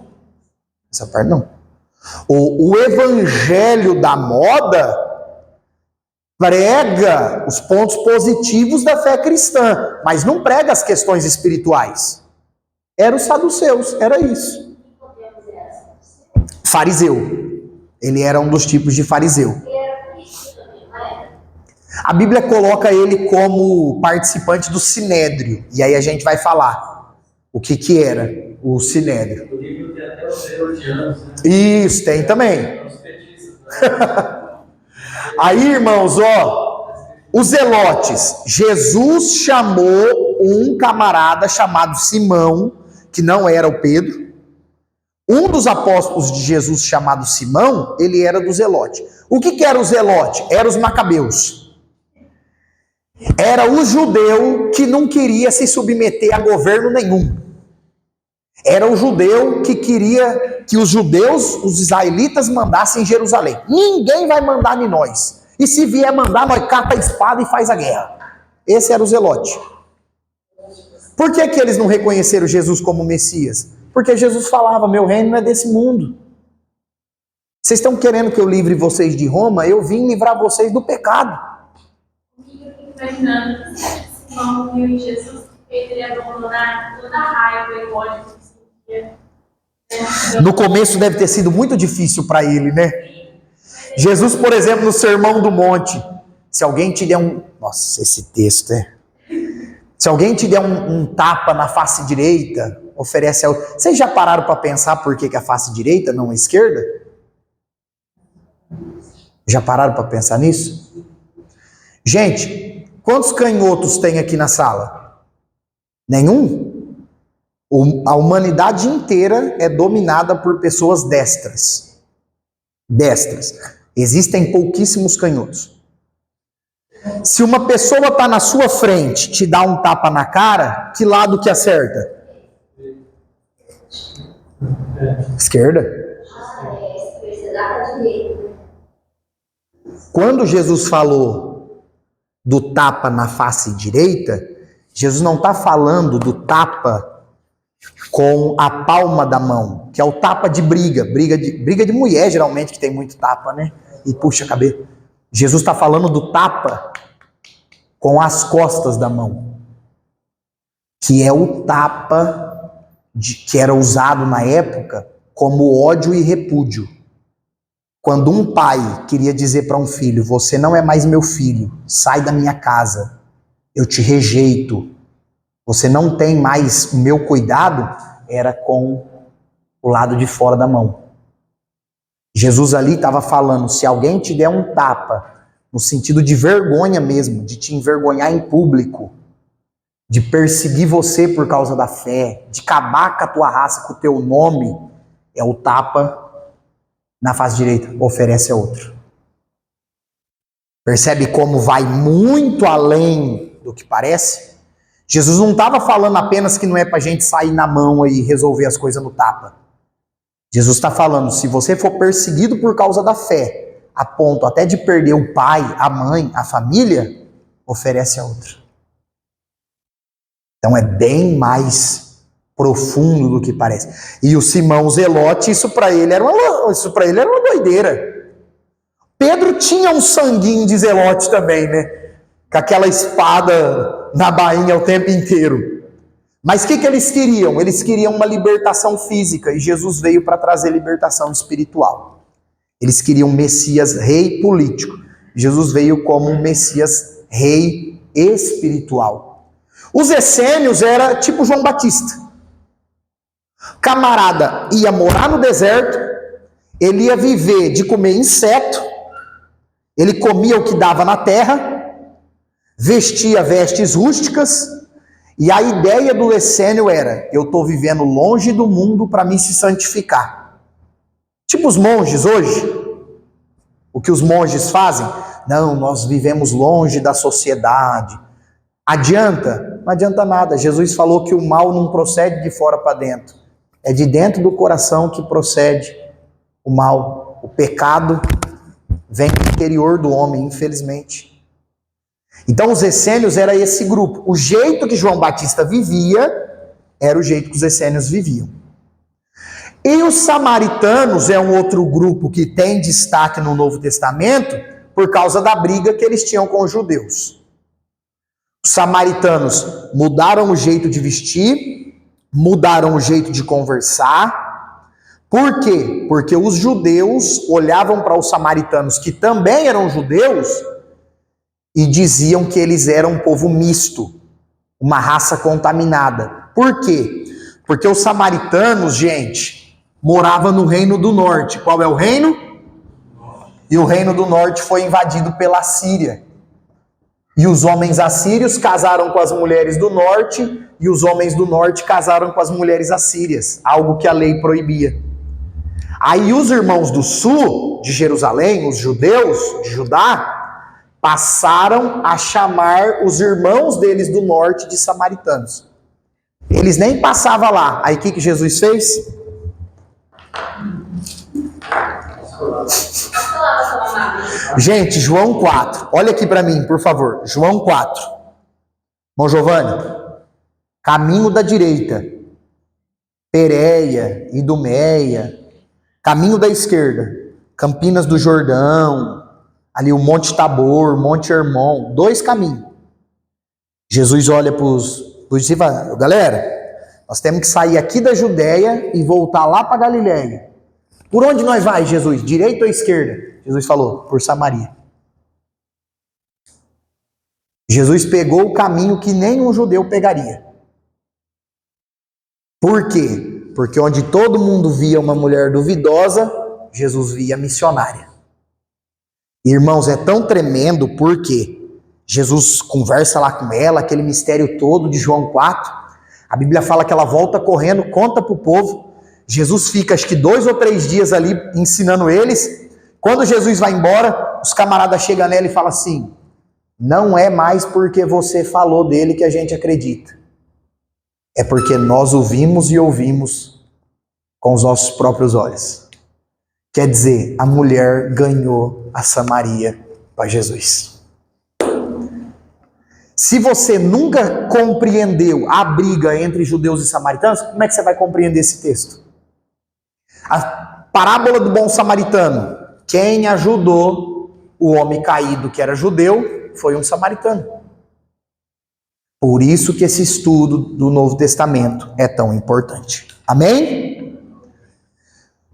S1: Essa parte não. O evangelho da moda prega os pontos positivos da fé cristã, mas não prega as questões espirituais. Era os saduceus, era isso. Fariseu. Ele era um dos tipos de fariseu. A Bíblia coloca ele como participante do sinédrio. E aí a gente vai falar o que era o sinédrio.
S3: O livro tem até os herodianos, né?
S1: Isso, tem também.
S3: Os petistas, né?
S1: Aí, irmãos, os zelotes. Jesus chamou um camarada chamado Simão, que não era o Pedro. Um dos apóstolos de Jesus chamado Simão, ele era do zelote. O que era o zelote? Era os macabeus. Era o judeu que não queria se submeter a governo nenhum. Era o judeu que queria que os judeus, os israelitas, mandassem em Jerusalém. Ninguém vai mandar em nós. E se vier mandar, nós cata a espada e faz a guerra. Esse era o zelote. Por que eles não reconheceram Jesus como Messias? Porque Jesus falava, meu reino não é desse mundo. Vocês estão querendo que eu livre vocês de Roma? Eu vim livrar vocês do pecado.
S2: Eu fico imaginando que se Simão viu em Jesus, ele iria abandonar toda a raiva e o ódio que sentia.
S1: No começo deve ter sido muito difícil para ele, né? Jesus, por exemplo, no Sermão do Monte, se alguém te der um... Nossa, esse texto, é... Se alguém te der um tapa na face direita, oferece a outra. Vocês já pararam para pensar por que a face direita, não a esquerda? Já pararam para pensar nisso? Gente, quantos canhotos tem aqui na sala? Nenhum? A humanidade inteira é dominada por pessoas destras. Destras. Existem pouquíssimos canhotos. Se uma pessoa está na sua frente, te dá um tapa na cara, que lado que acerta? Esquerda. Quando Jesus falou do tapa na face direita, Jesus não está falando do tapa com a palma da mão, que é o tapa de briga de mulher, geralmente, que tem muito tapa, né? E puxa a cabeça. Jesus está falando do tapa com as costas da mão, que é o tapa que era usado na época como ódio e repúdio. Quando um pai queria dizer para um filho, você não é mais meu filho, sai da minha casa, eu te rejeito, você não tem mais o meu cuidado, era com o lado de fora da mão. Jesus ali estava falando, se alguém te der um tapa, no sentido de vergonha mesmo, de te envergonhar em público, de perseguir você por causa da fé, de acabar com a tua raça, com o teu nome, é o tapa na face direita, oferece a outro. Percebe como vai muito além do que parece? Jesus não estava falando apenas que não é para a gente sair na mão e resolver as coisas no tapa. Jesus está falando, se você for perseguido por causa da fé, a ponto até de perder o pai, a mãe, a família, oferece a outro. Então é bem mais profundo do que parece. E o Simão Zelote, isso para ele era uma doideira. Pedro tinha um sanguinho de Zelote também, né? Com aquela espada na bainha o tempo inteiro. Mas o que eles queriam? Eles queriam uma libertação física, e Jesus veio para trazer libertação espiritual. Eles queriam um Messias rei político. Jesus veio como um Messias rei espiritual. Os essênios era tipo João Batista. Camarada ia morar no deserto, ele ia viver de comer inseto, ele comia o que dava na terra, vestia vestes rústicas, E a ideia do essênio era: eu estou vivendo longe do mundo para me se santificar. Tipo os monges hoje. O que os monges fazem? Não, nós vivemos longe da sociedade. Adianta? Não adianta nada. Jesus falou que o mal não procede de fora para dentro. É de dentro do coração que procede o mal. O pecado vem do interior do homem, infelizmente. Então os essênios era esse grupo. O jeito que João Batista vivia era o jeito que os essênios viviam. E os samaritanos é um outro grupo que tem destaque no Novo Testamento por causa da briga que eles tinham com os judeus. Os samaritanos mudaram o jeito de vestir, mudaram o jeito de conversar. Por quê? Porque os judeus olhavam para os samaritanos, que também eram judeus, e diziam que eles eram um povo misto, uma raça contaminada. Por quê? Porque os samaritanos, gente, moravam no Reino do Norte. Qual é o reino? E o Reino do Norte foi invadido pela Síria. E os homens assírios casaram com as mulheres do Norte, e os homens do Norte casaram com as mulheres assírias, algo que a lei proibia. Aí os irmãos do Sul, de Jerusalém, os judeus de Judá, passaram a chamar os irmãos deles do Norte de samaritanos. Eles nem passavam lá. Aí o que Jesus fez? Gente, João 4. Olha aqui para mim, por favor. João 4. Irmão Giovanni. Caminho da direita. Pérea, Idumeia. Caminho da esquerda. Campinas do Jordão. Ali o Monte Tabor, Monte Hermon. 2 caminhos. Jesus olha para os discípulos. Galera, nós temos que sair aqui da Judéia e voltar lá para Galiléia. Por onde nós vai, Jesus? Direita ou esquerda? Jesus falou, por Samaria. Jesus pegou o caminho que nenhum judeu pegaria. Por quê? Porque onde todo mundo via uma mulher duvidosa, Jesus via missionária. Irmãos, é tão tremendo porque Jesus conversa lá com ela, aquele mistério todo de João 4. A Bíblia fala que ela volta correndo, conta para o povo. Jesus fica acho que 2 ou 3 dias ali ensinando eles. Quando Jesus vai embora, os camaradas chegam nela e falam assim: não é mais porque você falou dele que a gente acredita. É porque nós o vimos e ouvimos com os nossos próprios olhos. Quer dizer, a mulher ganhou a Samaria para Jesus. Se você nunca compreendeu a briga entre judeus e samaritanos, como é que você vai compreender esse texto? A parábola do bom samaritano. Quem ajudou o homem caído que era judeu foi um samaritano. Por isso que esse estudo do Novo Testamento é tão importante. Amém?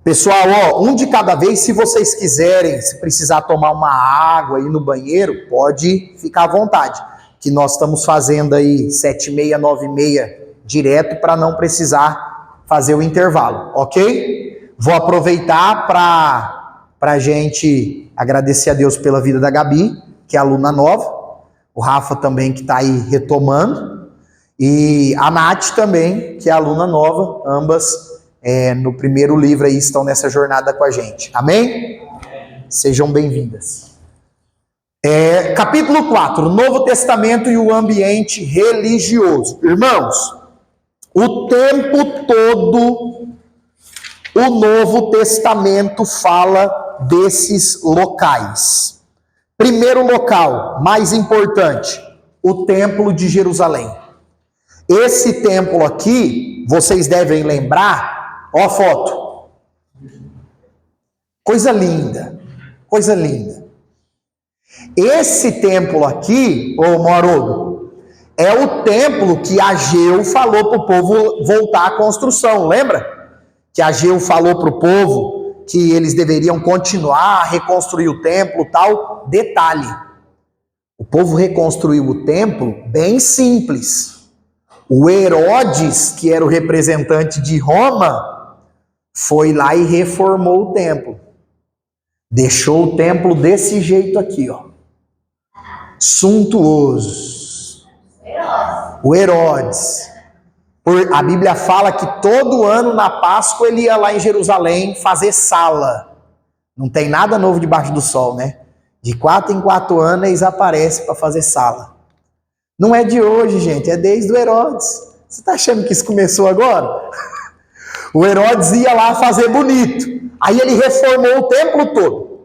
S1: Pessoal, ó, um de cada vez. Se vocês quiserem, se precisar tomar uma água, ir no banheiro, pode ficar à vontade. Que nós estamos fazendo aí 7h30, 9h30 direto para não precisar fazer o intervalo, ok? Vou aproveitar para a gente agradecer a Deus pela vida da Gabi, que é aluna nova, o Rafa também que está aí retomando, e a Nath também, que é aluna nova, ambas no primeiro livro aí estão nessa jornada com a gente, amém? Sejam bem-vindas. Capítulo 4, Novo Testamento e o ambiente religioso. Irmãos, o tempo todo o Novo Testamento fala desses locais. Primeiro local, mais importante, o Templo de Jerusalém. Esse templo aqui, vocês devem lembrar, ó a foto. Coisa linda, coisa linda. Esse templo aqui, ô Morodo, é o templo que Ageu falou para o povo voltar à construção, lembra? Que Ageu falou para o povo que eles deveriam continuar a reconstruir o templo e tal. Detalhe, o povo reconstruiu o templo bem simples. O Herodes, que era o representante de Roma, foi lá e reformou o templo. Deixou o templo desse jeito aqui, ó. Suntuoso. O Herodes. A Bíblia fala que todo ano na Páscoa ele ia lá em Jerusalém fazer sala. Não tem nada novo debaixo do sol, né? De 4 em 4 anos eles aparecem para fazer sala. Não é de hoje, gente, é desde o Herodes. Você está achando que isso começou agora? O Herodes ia lá fazer bonito. Aí ele reformou o templo todo.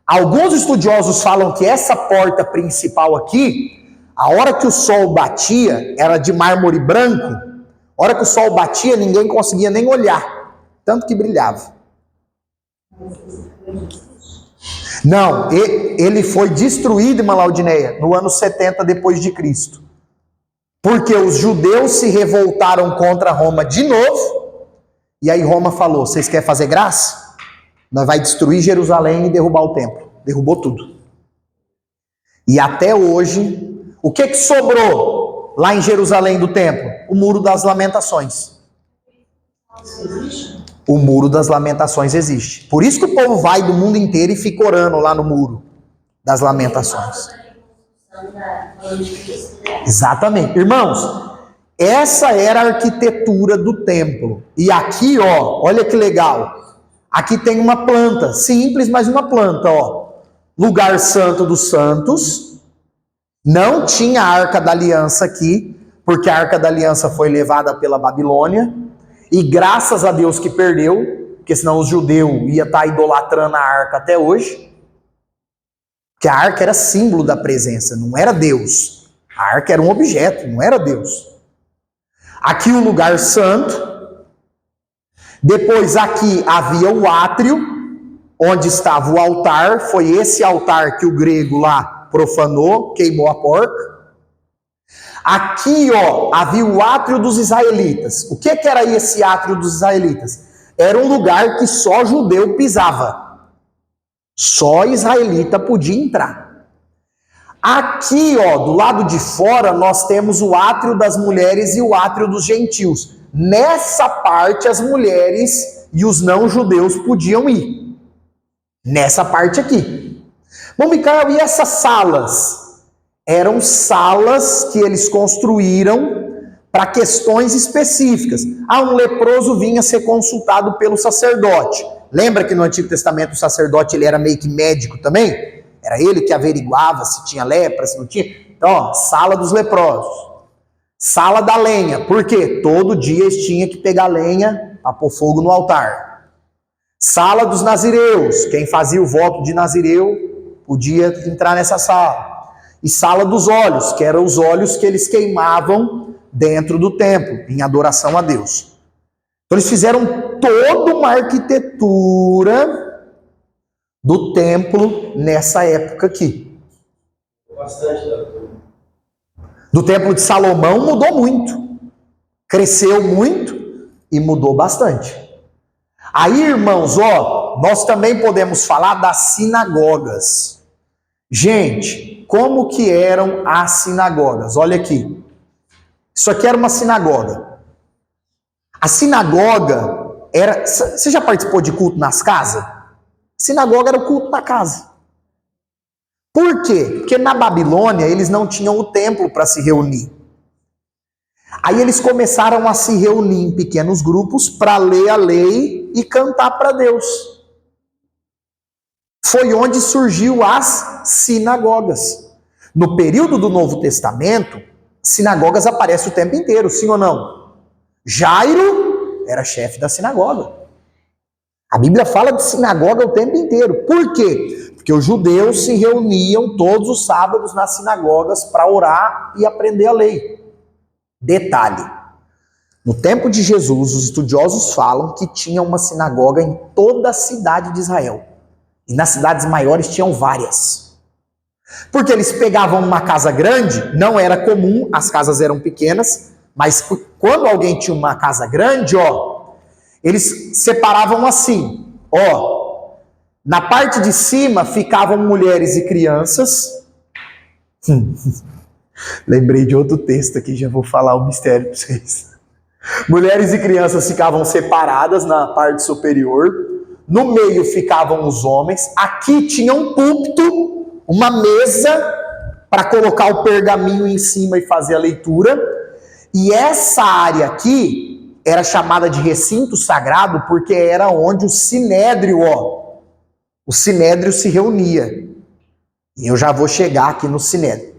S1: Alguns estudiosos falam que essa porta principal aqui, a hora que o sol batia, era de mármore branco. A hora que o sol batia, ninguém conseguia nem olhar, tanto que brilhava. Não, ele foi destruído em Malaudineia no ano 70 depois de Cristo. Porque os judeus se revoltaram contra Roma de novo, e aí Roma falou: vocês querem fazer graça? Nós vai destruir Jerusalém e derrubar o templo. Derrubou tudo. E até hoje, o que sobrou lá em Jerusalém do templo? O Muro das Lamentações. O Muro das Lamentações existe. Por isso que o povo vai do mundo inteiro e fica orando lá no Muro das Lamentações. Exatamente. Irmãos, essa era a arquitetura do templo. E aqui, ó, olha que legal. Aqui tem uma planta, simples, mas uma planta, ó. Lugar santo dos santos. Não tinha a Arca da Aliança aqui, porque a Arca da Aliança foi levada pela Babilônia. E graças a Deus que perdeu, porque senão os judeus iam estar idolatrando a Arca até hoje. Porque a Arca era símbolo da presença, não era Deus. A Arca era um objeto, não era Deus. Aqui o lugar santo. Depois aqui havia o átrio, onde estava o altar. Foi esse altar que o grego lá profanou, queimou a porca. Aqui, ó, havia o átrio dos israelitas. O que era esse átrio dos israelitas? Era um lugar que só judeu pisava. Só israelita podia entrar. Aqui, ó, do lado de fora, nós temos o átrio das mulheres e o átrio dos gentios. Nessa parte, as mulheres e os não-judeus podiam ir. Nessa parte aqui. Bom, Micael, e essas salas? Eram salas que eles construíram para questões específicas. Um leproso vinha ser consultado pelo sacerdote. Lembra que no Antigo Testamento o sacerdote ele era meio que médico também? Era ele que averiguava se tinha lepra, se não tinha. Então, ó, sala dos leprosos. Sala da lenha. Por quê? Todo dia eles tinham que pegar lenha para pôr fogo no altar. Sala dos nazireus. Quem fazia o voto de nazireu podia entrar nessa sala. E sala dos olhos, que eram os olhos que eles queimavam dentro do templo, em adoração a Deus. Então eles fizeram toda uma arquitetura do templo nessa época aqui.
S3: Bastante.
S1: Do templo de Salomão mudou muito. Cresceu muito e mudou bastante. Aí, irmãos, ó, nós também podemos falar das sinagogas. Gente, como que eram as sinagogas? Olha aqui. Isso aqui era uma sinagoga. A sinagoga era... Você já participou de culto nas casas? Sinagoga era o culto na casa. Por quê? Porque na Babilônia eles não tinham o templo para se reunir. Aí eles começaram a se reunir em pequenos grupos para ler a lei e cantar para Deus. Foi onde surgiu as sinagogas. No período do Novo Testamento, sinagogas aparecem o tempo inteiro, sim ou não? Jairo era chefe da sinagoga. A Bíblia fala de sinagoga o tempo inteiro. Por quê? Porque os judeus se reuniam todos os sábados nas sinagogas para orar e aprender a lei. Detalhe, no tempo de Jesus, os estudiosos falam que tinha uma sinagoga em toda a cidade de Israel. E nas cidades maiores tinham várias. Porque eles pegavam uma casa grande, não era comum, as casas eram pequenas, mas quando alguém tinha uma casa grande, ó, eles separavam assim, ó, na parte de cima ficavam mulheres e crianças. Lembrei de outro texto aqui, já vou falar o mistério para vocês. Mulheres e crianças ficavam separadas na parte superior, no meio ficavam os homens, aqui tinha um púlpito, uma mesa para colocar o pergaminho em cima e fazer a leitura, E essa área aqui era chamada de recinto sagrado porque era onde o sinédrio se reunia. E eu já vou chegar aqui no sinédrio.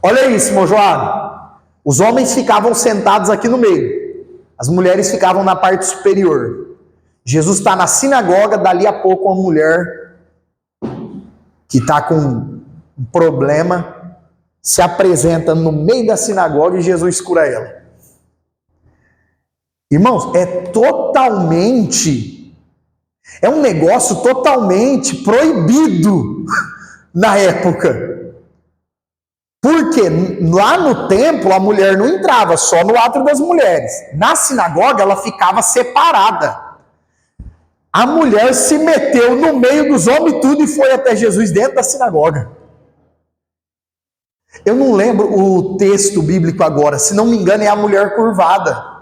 S1: Olha isso, Mojoado. Os homens ficavam sentados aqui no meio. As mulheres ficavam na parte superior. Jesus está na sinagoga, dali a pouco uma mulher que está com um problema se apresenta no meio da sinagoga e Jesus cura ela. Irmãos, é um negócio totalmente proibido na época. Porque lá no templo a mulher não entrava, só no átrio das mulheres. Na sinagoga ela ficava separada. A mulher se meteu no meio dos homens tudo e foi até Jesus dentro da sinagoga. Eu não lembro o texto bíblico agora, se não me engano é a mulher curvada.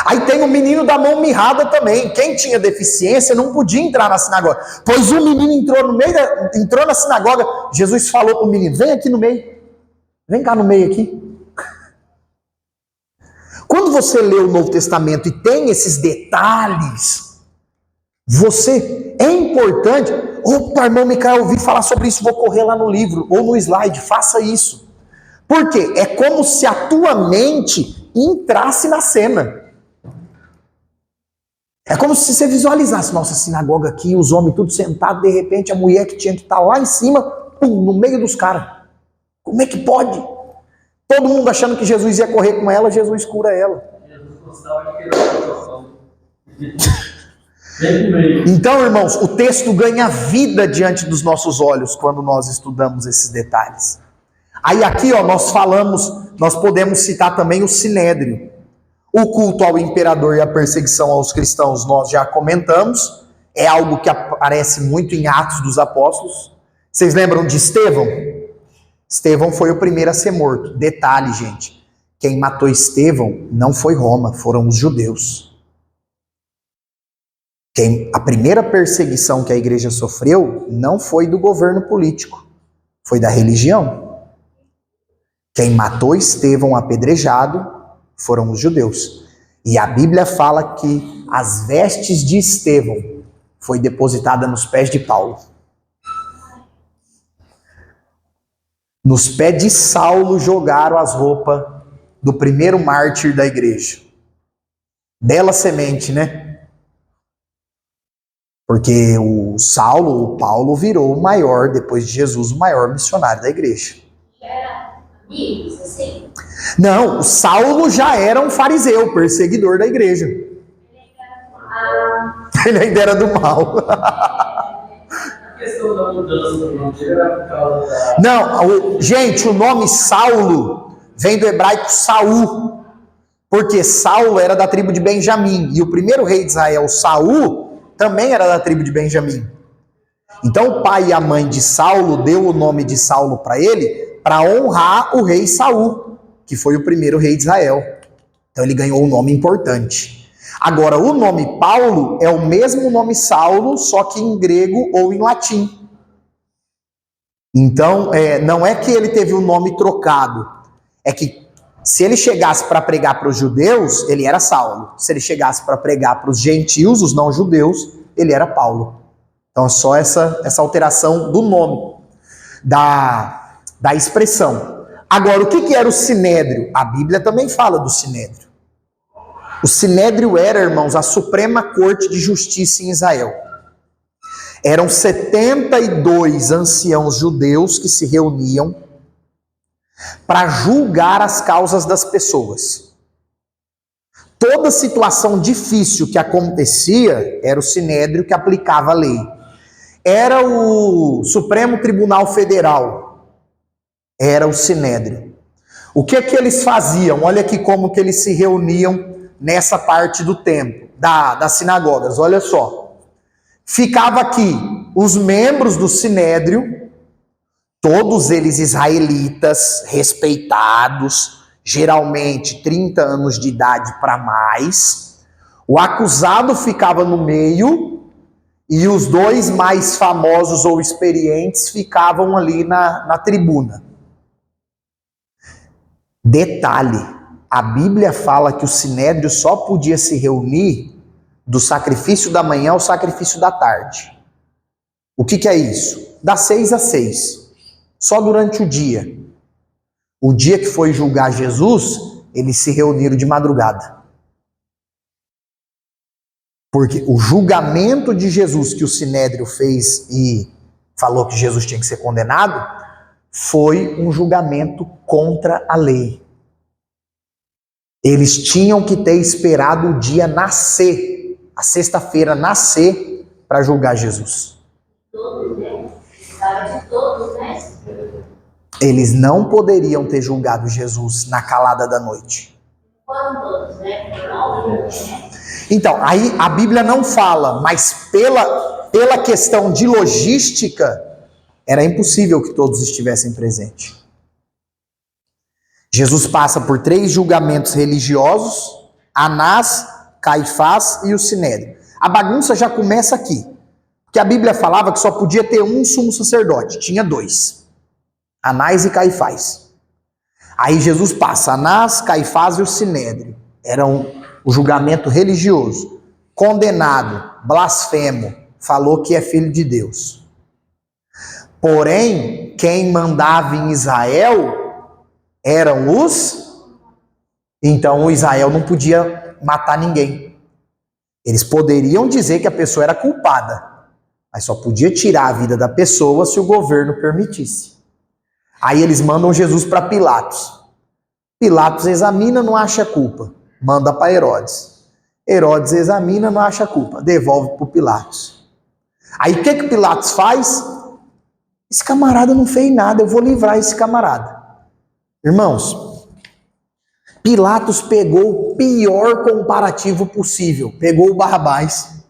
S1: Aí tem o menino da mão mirrada também. Quem tinha deficiência não podia entrar na sinagoga. Pois o menino entrou na sinagoga. Jesus falou para o menino: vem aqui no meio. Vem cá no meio aqui. Quando você lê o Novo Testamento e tem esses detalhes, é importante. Opa, irmão Micael, eu ouvi falar sobre isso, vou correr lá no livro ou no slide, faça isso. Por quê? É como se a tua mente entrasse na cena. É como se você visualizasse, nossa, sinagoga aqui, os homens tudo sentados, de repente a mulher que tinha que estar lá em cima, pum, no meio dos caras. Como é que pode? Todo mundo achando que Jesus ia correr com ela, Jesus cura ela.
S3: Jesus gostava de querer.
S1: Então, irmãos, o texto ganha vida diante dos nossos olhos quando nós estudamos esses detalhes. Aí aqui, nós podemos citar também o sinédrio. O culto ao imperador e a perseguição aos cristãos nós já comentamos. É algo que aparece muito em Atos dos Apóstolos. Vocês lembram de Estevão? Estevão foi o primeiro a ser morto. Detalhe, gente. Quem matou Estevão não foi Roma, foram os judeus. A primeira perseguição que a igreja sofreu não foi do governo político, foi da religião. Quem matou Estevão apedrejado foram os judeus. E a Bíblia fala que as vestes de Estevão foi depositada nos pés de Paulo. Nos pés de Saulo jogaram as roupas do primeiro mártir da igreja. Bela semente, né? Porque o Paulo virou o maior, depois de Jesus, o maior missionário da igreja.
S2: Era amigos, assim?
S1: Não, o Saulo já era um fariseu, perseguidor da igreja. Ele ainda era do mal.
S3: A questão da mudança do nome era por causa da...
S1: Não, gente, o nome Saulo vem do hebraico Saul, porque Saulo era da tribo de Benjamim, e o primeiro rei de Israel, Saul, também era da tribo de Benjamim. Então o pai e a mãe de Saulo deu o nome de Saulo para ele, para honrar o rei Saul, que foi o primeiro rei de Israel. Então ele ganhou um nome importante. Agora, o nome Paulo é o mesmo nome Saulo, só que em grego ou em latim. Então, não é que ele teve o nome trocado, é que se ele chegasse para pregar para os judeus, ele era Saulo. Se ele chegasse para pregar para os gentios, os não-judeus, ele era Paulo. Então é só essa alteração do nome, da expressão. Agora, o que era o sinédrio? A Bíblia também fala do sinédrio. O sinédrio era, irmãos, a suprema corte de justiça em Israel. Eram 72 anciãos judeus que se reuniam para julgar as causas das pessoas. Toda situação difícil que acontecia, era o sinédrio que aplicava a lei. Era o Supremo Tribunal Federal. Era o sinédrio. O que eles faziam? Olha aqui como que eles se reuniam nessa parte do templo, das sinagogas. Olha só. Ficava aqui os membros do sinédrio, todos eles israelitas, respeitados, geralmente 30 anos de idade para mais. O acusado ficava no meio e os dois mais famosos ou experientes ficavam ali na tribuna. Detalhe, A Bíblia fala que o sinédrio só podia se reunir do sacrifício da manhã ao sacrifício da tarde. O que é isso? Das 6 às 6. Só durante o dia. O dia que foi julgar Jesus, eles se reuniram de madrugada. Porque o julgamento de Jesus que o sinédrio fez e falou que Jesus tinha que ser condenado, foi um julgamento contra a lei. Eles tinham que ter esperado o dia nascer, a sexta-feira nascer, para julgar Jesus.
S4: Todos, né? Precisava de todos, né?
S1: Eles não poderiam ter julgado Jesus na calada da noite.
S4: Foram todos, né? Foram, né?
S1: Então, aí a Bíblia não fala, mas pela questão de logística, era impossível que todos estivessem presentes. Jesus passa por 3 julgamentos religiosos: Anás, Caifás e o sinédrio. A bagunça já começa aqui, porque a Bíblia falava que só podia ter um sumo sacerdote, tinha 2, Anás e Caifás. Aí Jesus passa Anás, Caifás e o sinédrio. Era o julgamento religioso. Condenado, blasfemo, falou que é filho de Deus. Porém, quem mandava em Israel eram os... Então o Israel não podia matar ninguém. Eles poderiam dizer que a pessoa era culpada, mas só podia tirar a vida da pessoa se o governo permitisse. Aí eles mandam Jesus para Pilatos. Pilatos examina, não acha culpa, manda para Herodes. Herodes examina, não acha culpa, devolve para Pilatos. Aí o que Pilatos faz? Esse camarada não fez nada, eu vou livrar esse camarada. Irmãos, Pilatos pegou o pior comparativo possível. Pegou o Barrabás,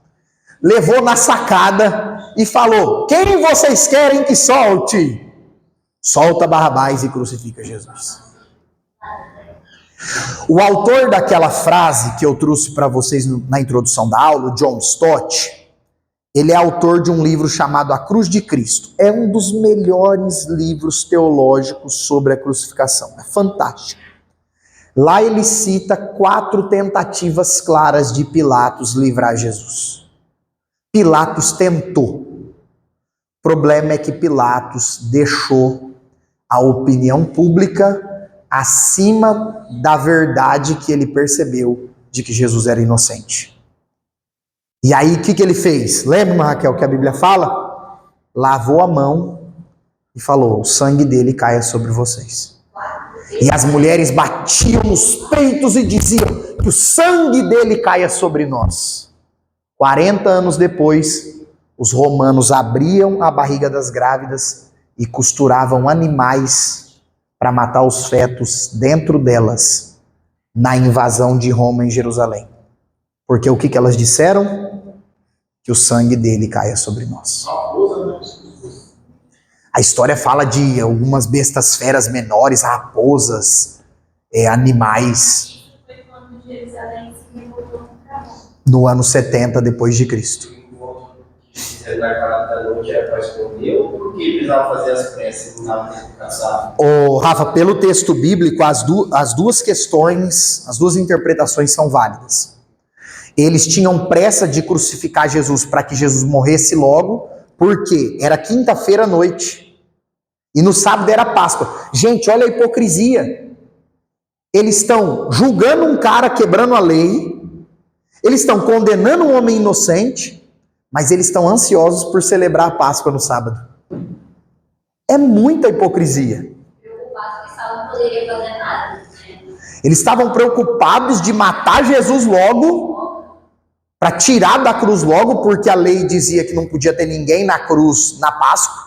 S1: levou na sacada e falou: quem vocês querem que solte? Solta Barrabás e crucifica Jesus. O autor daquela frase que eu trouxe para vocês na introdução da aula, o John Stott, ele é autor de um livro chamado A Cruz de Cristo. É um dos melhores livros teológicos sobre a crucificação. É fantástico. Lá ele cita 4 tentativas claras de Pilatos livrar Jesus. Pilatos tentou. O problema é que Pilatos deixou a opinião pública acima da verdade que ele percebeu de que Jesus era inocente. E aí o que ele fez? Lembra, Raquel, que a Bíblia fala? Lavou a mão e falou: o sangue dele caia sobre vocês. E as mulheres batiam nos peitos e diziam: que o sangue dele caia sobre nós. 40 anos depois, os romanos abriam a barriga das grávidas e costuravam animais para matar os fetos dentro delas, na invasão de Roma em Jerusalém. Porque o que elas disseram? Que o sangue dele caia sobre nós. A história fala de algumas bestas feras menores, raposas, animais.
S2: Foi quando Jerusalém se revoltou contra Roma.
S1: No ano 70 depois de Cristo.
S5: Por que precisava fazer as preces?
S1: Rafa, pelo texto bíblico, as duas questões, as duas interpretações são válidas. Eles tinham pressa de crucificar Jesus para que Jesus morresse logo, porque era quinta-feira à noite e no sábado era Páscoa. Gente, olha a hipocrisia. Eles estão julgando um cara quebrando a lei, eles estão condenando um homem inocente, mas eles estão ansiosos por celebrar a Páscoa no sábado. É muita hipocrisia.
S4: Preocupados que Saulo não poderia fazer nada.
S1: Eles estavam preocupados de matar Jesus logo, para tirar da cruz logo, porque a lei dizia que não podia ter ninguém na cruz na Páscoa.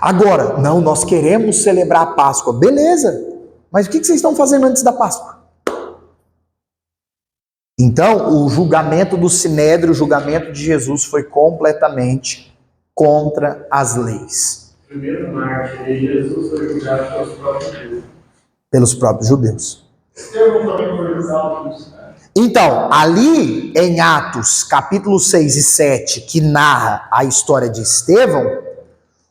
S1: Agora, não, nós queremos celebrar a Páscoa. Beleza, mas o que vocês estão fazendo antes da Páscoa? Então, o julgamento do Sinédrio, o julgamento de Jesus foi completamente contra as leis.
S3: Primeiro mártir, Jesus foi julgado pelos próprios judeus.
S1: Pelos próprios judeus.
S3: Estevão também foi julgado por isso, né?
S1: Então, ali em Atos, capítulo 6 e 7, que narra a história de Estevão,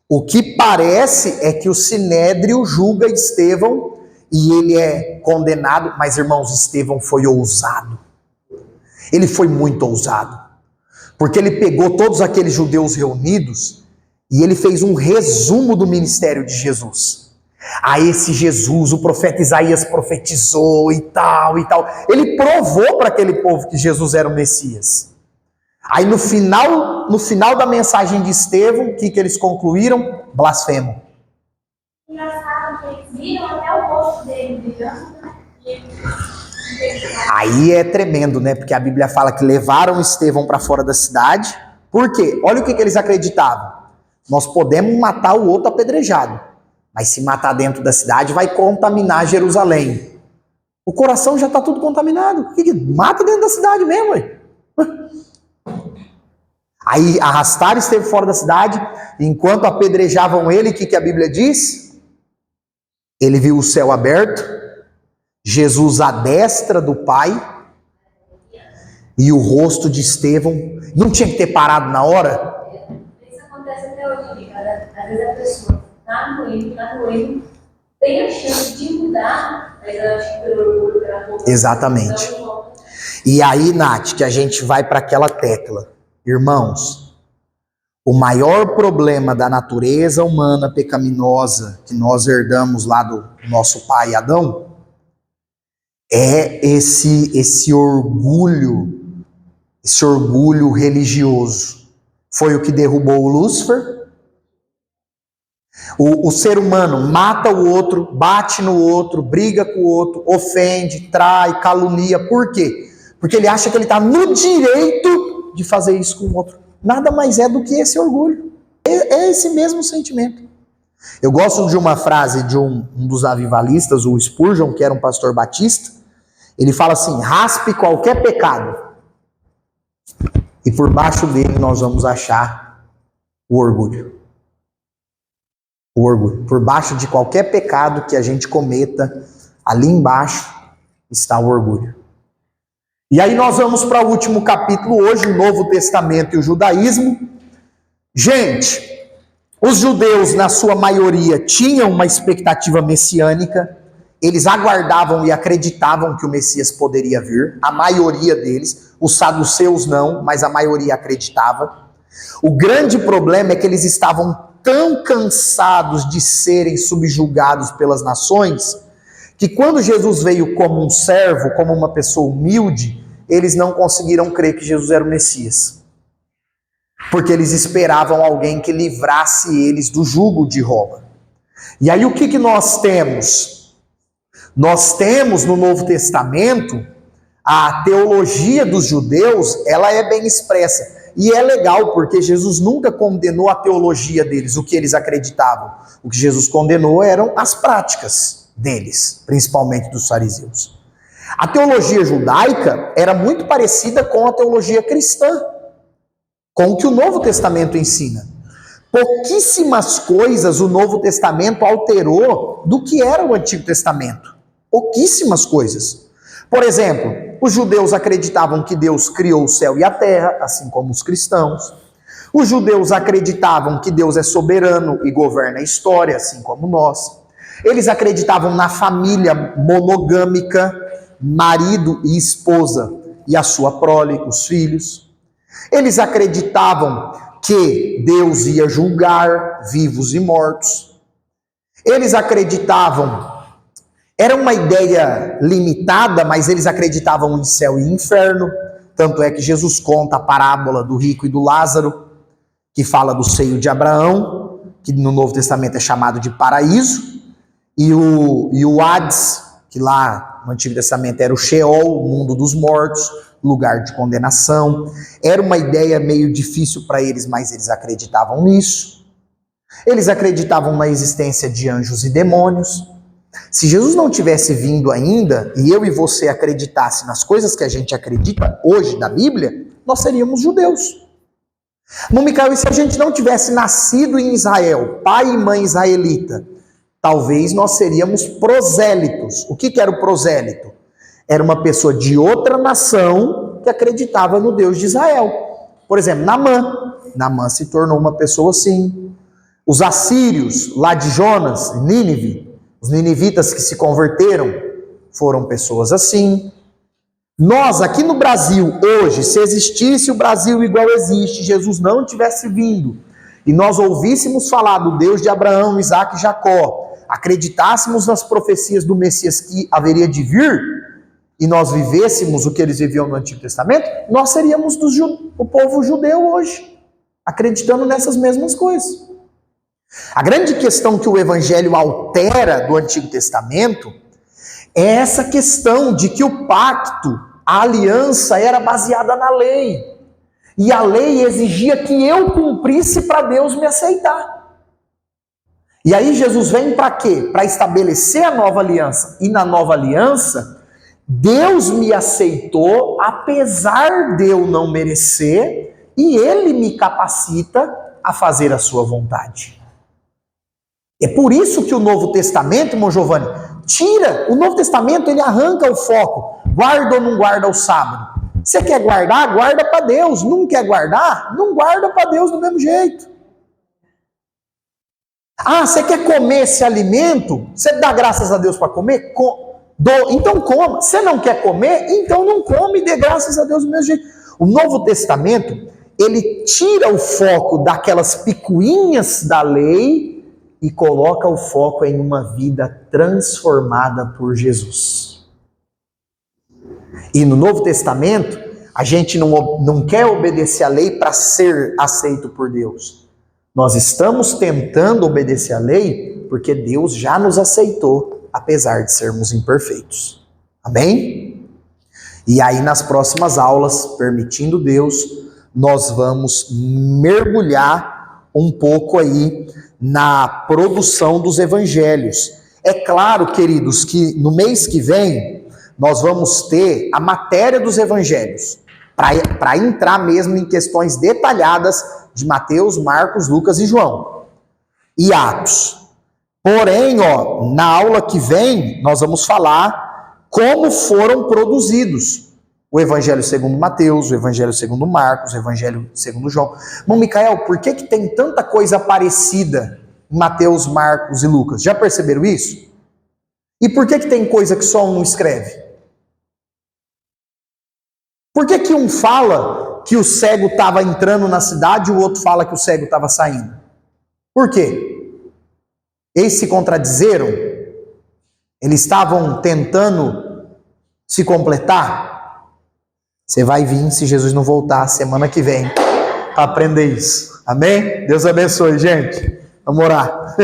S1: o que parece é que o Sinédrio julga Estevão e ele é condenado. Mas, irmãos, Estevão foi ousado. Ele foi muito ousado. Porque ele pegou todos aqueles judeus reunidos e ele fez um resumo do ministério de Jesus. A esse Jesus, o profeta Isaías profetizou e tal e tal. Ele provou para aquele povo que Jesus era o Messias. Aí no final da mensagem de Estevão, o que eles concluíram? Blasfemo.
S4: Engraçado que eles viram até o rosto dele brilhando, né?
S1: Aí é tremendo, né? Porque a Bíblia fala que levaram Estevão para fora da cidade. Por quê? Olha o que eles acreditavam. Nós podemos matar o outro apedrejado, mas se matar dentro da cidade vai contaminar Jerusalém. O coração já está tudo contaminado. Mata dentro da cidade mesmo, ué. Aí arrastaram Estevão fora da cidade. Enquanto apedrejavam ele, o que a Bíblia diz? Ele viu o céu aberto, Jesus à destra do Pai, e o rosto de Estevão. Não tinha que ter parado na hora?
S4: Isso acontece até hoje, cara. Às vezes a pessoa tá doendo, tem a chance de mudar, mas eu acho que pelo orgulho, pela boca.
S1: Exatamente. E aí, Nath, que a gente vai para aquela tecla. Irmãos, o maior problema da natureza humana pecaminosa que nós herdamos lá do nosso pai Adão é esse orgulho religioso. Foi o que derrubou o Lúcifer. O ser humano mata o outro, bate no outro, briga com o outro, ofende, trai, calunia. Por quê? Porque ele acha que ele está no direito de fazer isso com o outro. Nada mais é do que esse orgulho. É esse mesmo sentimento. Eu gosto de uma frase de um dos avivalistas, o Spurgeon, que era um pastor batista. Ele fala assim: raspe qualquer pecado e por baixo dele nós vamos achar o orgulho. O orgulho. Por baixo de qualquer pecado que a gente cometa, ali embaixo está o orgulho. E aí nós vamos para o último capítulo hoje, o Novo Testamento e o judaísmo. Gente, os judeus, na sua maioria, tinham uma expectativa messiânica. Eles aguardavam e acreditavam que o Messias poderia vir. A maioria deles. Os saduceus não, mas a maioria acreditava. O grande problema é que eles estavam tão cansados de serem subjugados pelas nações, que quando Jesus veio como um servo, como uma pessoa humilde, eles não conseguiram crer que Jesus era o Messias. Porque eles esperavam alguém que livrasse eles do jugo de Roma. E aí o que nós temos? Nós temos no Novo Testamento, a teologia dos judeus, ela é bem expressa. E é legal, porque Jesus nunca condenou a teologia deles, o que eles acreditavam. O que Jesus condenou eram as práticas deles, principalmente dos fariseus. A teologia judaica era muito parecida com a teologia cristã, com o que o Novo Testamento ensina. Pouquíssimas coisas o Novo Testamento alterou do que era o Antigo Testamento. Pouquíssimas coisas. Por exemplo, os judeus acreditavam que Deus criou o céu e a terra, assim como os cristãos. Os judeus acreditavam que Deus é soberano e governa a história, assim como nós. Eles acreditavam na família monogâmica, marido e esposa, e a sua prole, os filhos. Eles acreditavam que Deus ia julgar vivos e mortos. Eles acreditavam, era uma ideia limitada, mas eles acreditavam em céu e inferno. Tanto é que Jesus conta a parábola do rico e do Lázaro, que fala do seio de Abraão, que no Novo Testamento é chamado de paraíso, e o Hades, que lá no Antigo Testamento era o Sheol, o mundo dos mortos, lugar de condenação. Era uma ideia meio difícil para eles, mas eles acreditavam nisso. Eles acreditavam na existência de anjos e demônios. Se Jesus não tivesse vindo ainda, e eu e você acreditasse nas coisas que a gente acredita hoje da Bíblia, nós seríamos judeus. Não, Micael, e se a gente não tivesse nascido em Israel, pai e mãe israelita, talvez nós seríamos prosélitos. O que era o prosélito? Era uma pessoa de outra nação que acreditava no Deus de Israel. Por exemplo, Naamã se tornou uma pessoa assim. Os assírios, lá de Jonas, Nínive, Os ninivitas que se converteram foram pessoas assim. Nós, aqui no Brasil, hoje, se existisse o Brasil igual existe, Jesus não tivesse vindo, e nós ouvíssemos falar do Deus de Abraão, Isaac e Jacó, acreditássemos nas profecias do Messias que haveria de vir, e nós vivêssemos o que eles viviam no Antigo Testamento, nós seríamos o povo judeu hoje, acreditando nessas mesmas coisas. A grande questão que o Evangelho altera do Antigo Testamento é essa questão de que o pacto, a aliança era baseada na lei. E a lei exigia que eu cumprisse para Deus me aceitar. E aí Jesus vem para quê? Para estabelecer a nova aliança. E na nova aliança, Deus me aceitou apesar de eu não merecer, e Ele me capacita a fazer a sua vontade. É por isso que o Novo Testamento, irmão Giovanni, tira, o Novo Testamento ele arranca o foco, guarda ou não guarda o sábado. Você quer guardar? Guarda para Deus. Não quer guardar? Não guarda para Deus do mesmo jeito. Ah, você quer comer esse alimento? Você dá graças a Deus para comer? Então coma. Você não quer comer? Então não come e dê graças a Deus do mesmo jeito. O Novo Testamento, ele tira o foco daquelas picuinhas da lei e coloca o foco em uma vida transformada por Jesus. E no Novo Testamento, a gente não quer obedecer a lei para ser aceito por Deus. Nós estamos tentando obedecer a lei porque Deus já nos aceitou, apesar de sermos imperfeitos. Amém? E aí nas próximas aulas, permitindo Deus, nós vamos mergulhar um pouco aí na produção dos evangelhos. É claro, queridos, que no mês que vem nós vamos ter a matéria dos evangelhos, para entrar mesmo em questões detalhadas de Mateus, Marcos, Lucas e João, e Atos. Porém, na aula que vem, nós vamos falar como foram produzidos o Evangelho segundo Mateus, o Evangelho segundo Marcos, o Evangelho segundo João. Irmão Micael, por que tem tanta coisa parecida em Mateus, Marcos e Lucas? Já perceberam isso? E por que tem coisa que só um escreve? Por que um fala que o cego estava entrando na cidade e o outro fala que o cego estava saindo? Por quê? Eles se contradizeram? Eles estavam tentando se completar? Você vai vir, se Jesus não voltar, semana que vem, para aprender isso. Amém? Deus abençoe, gente. Vamos orar.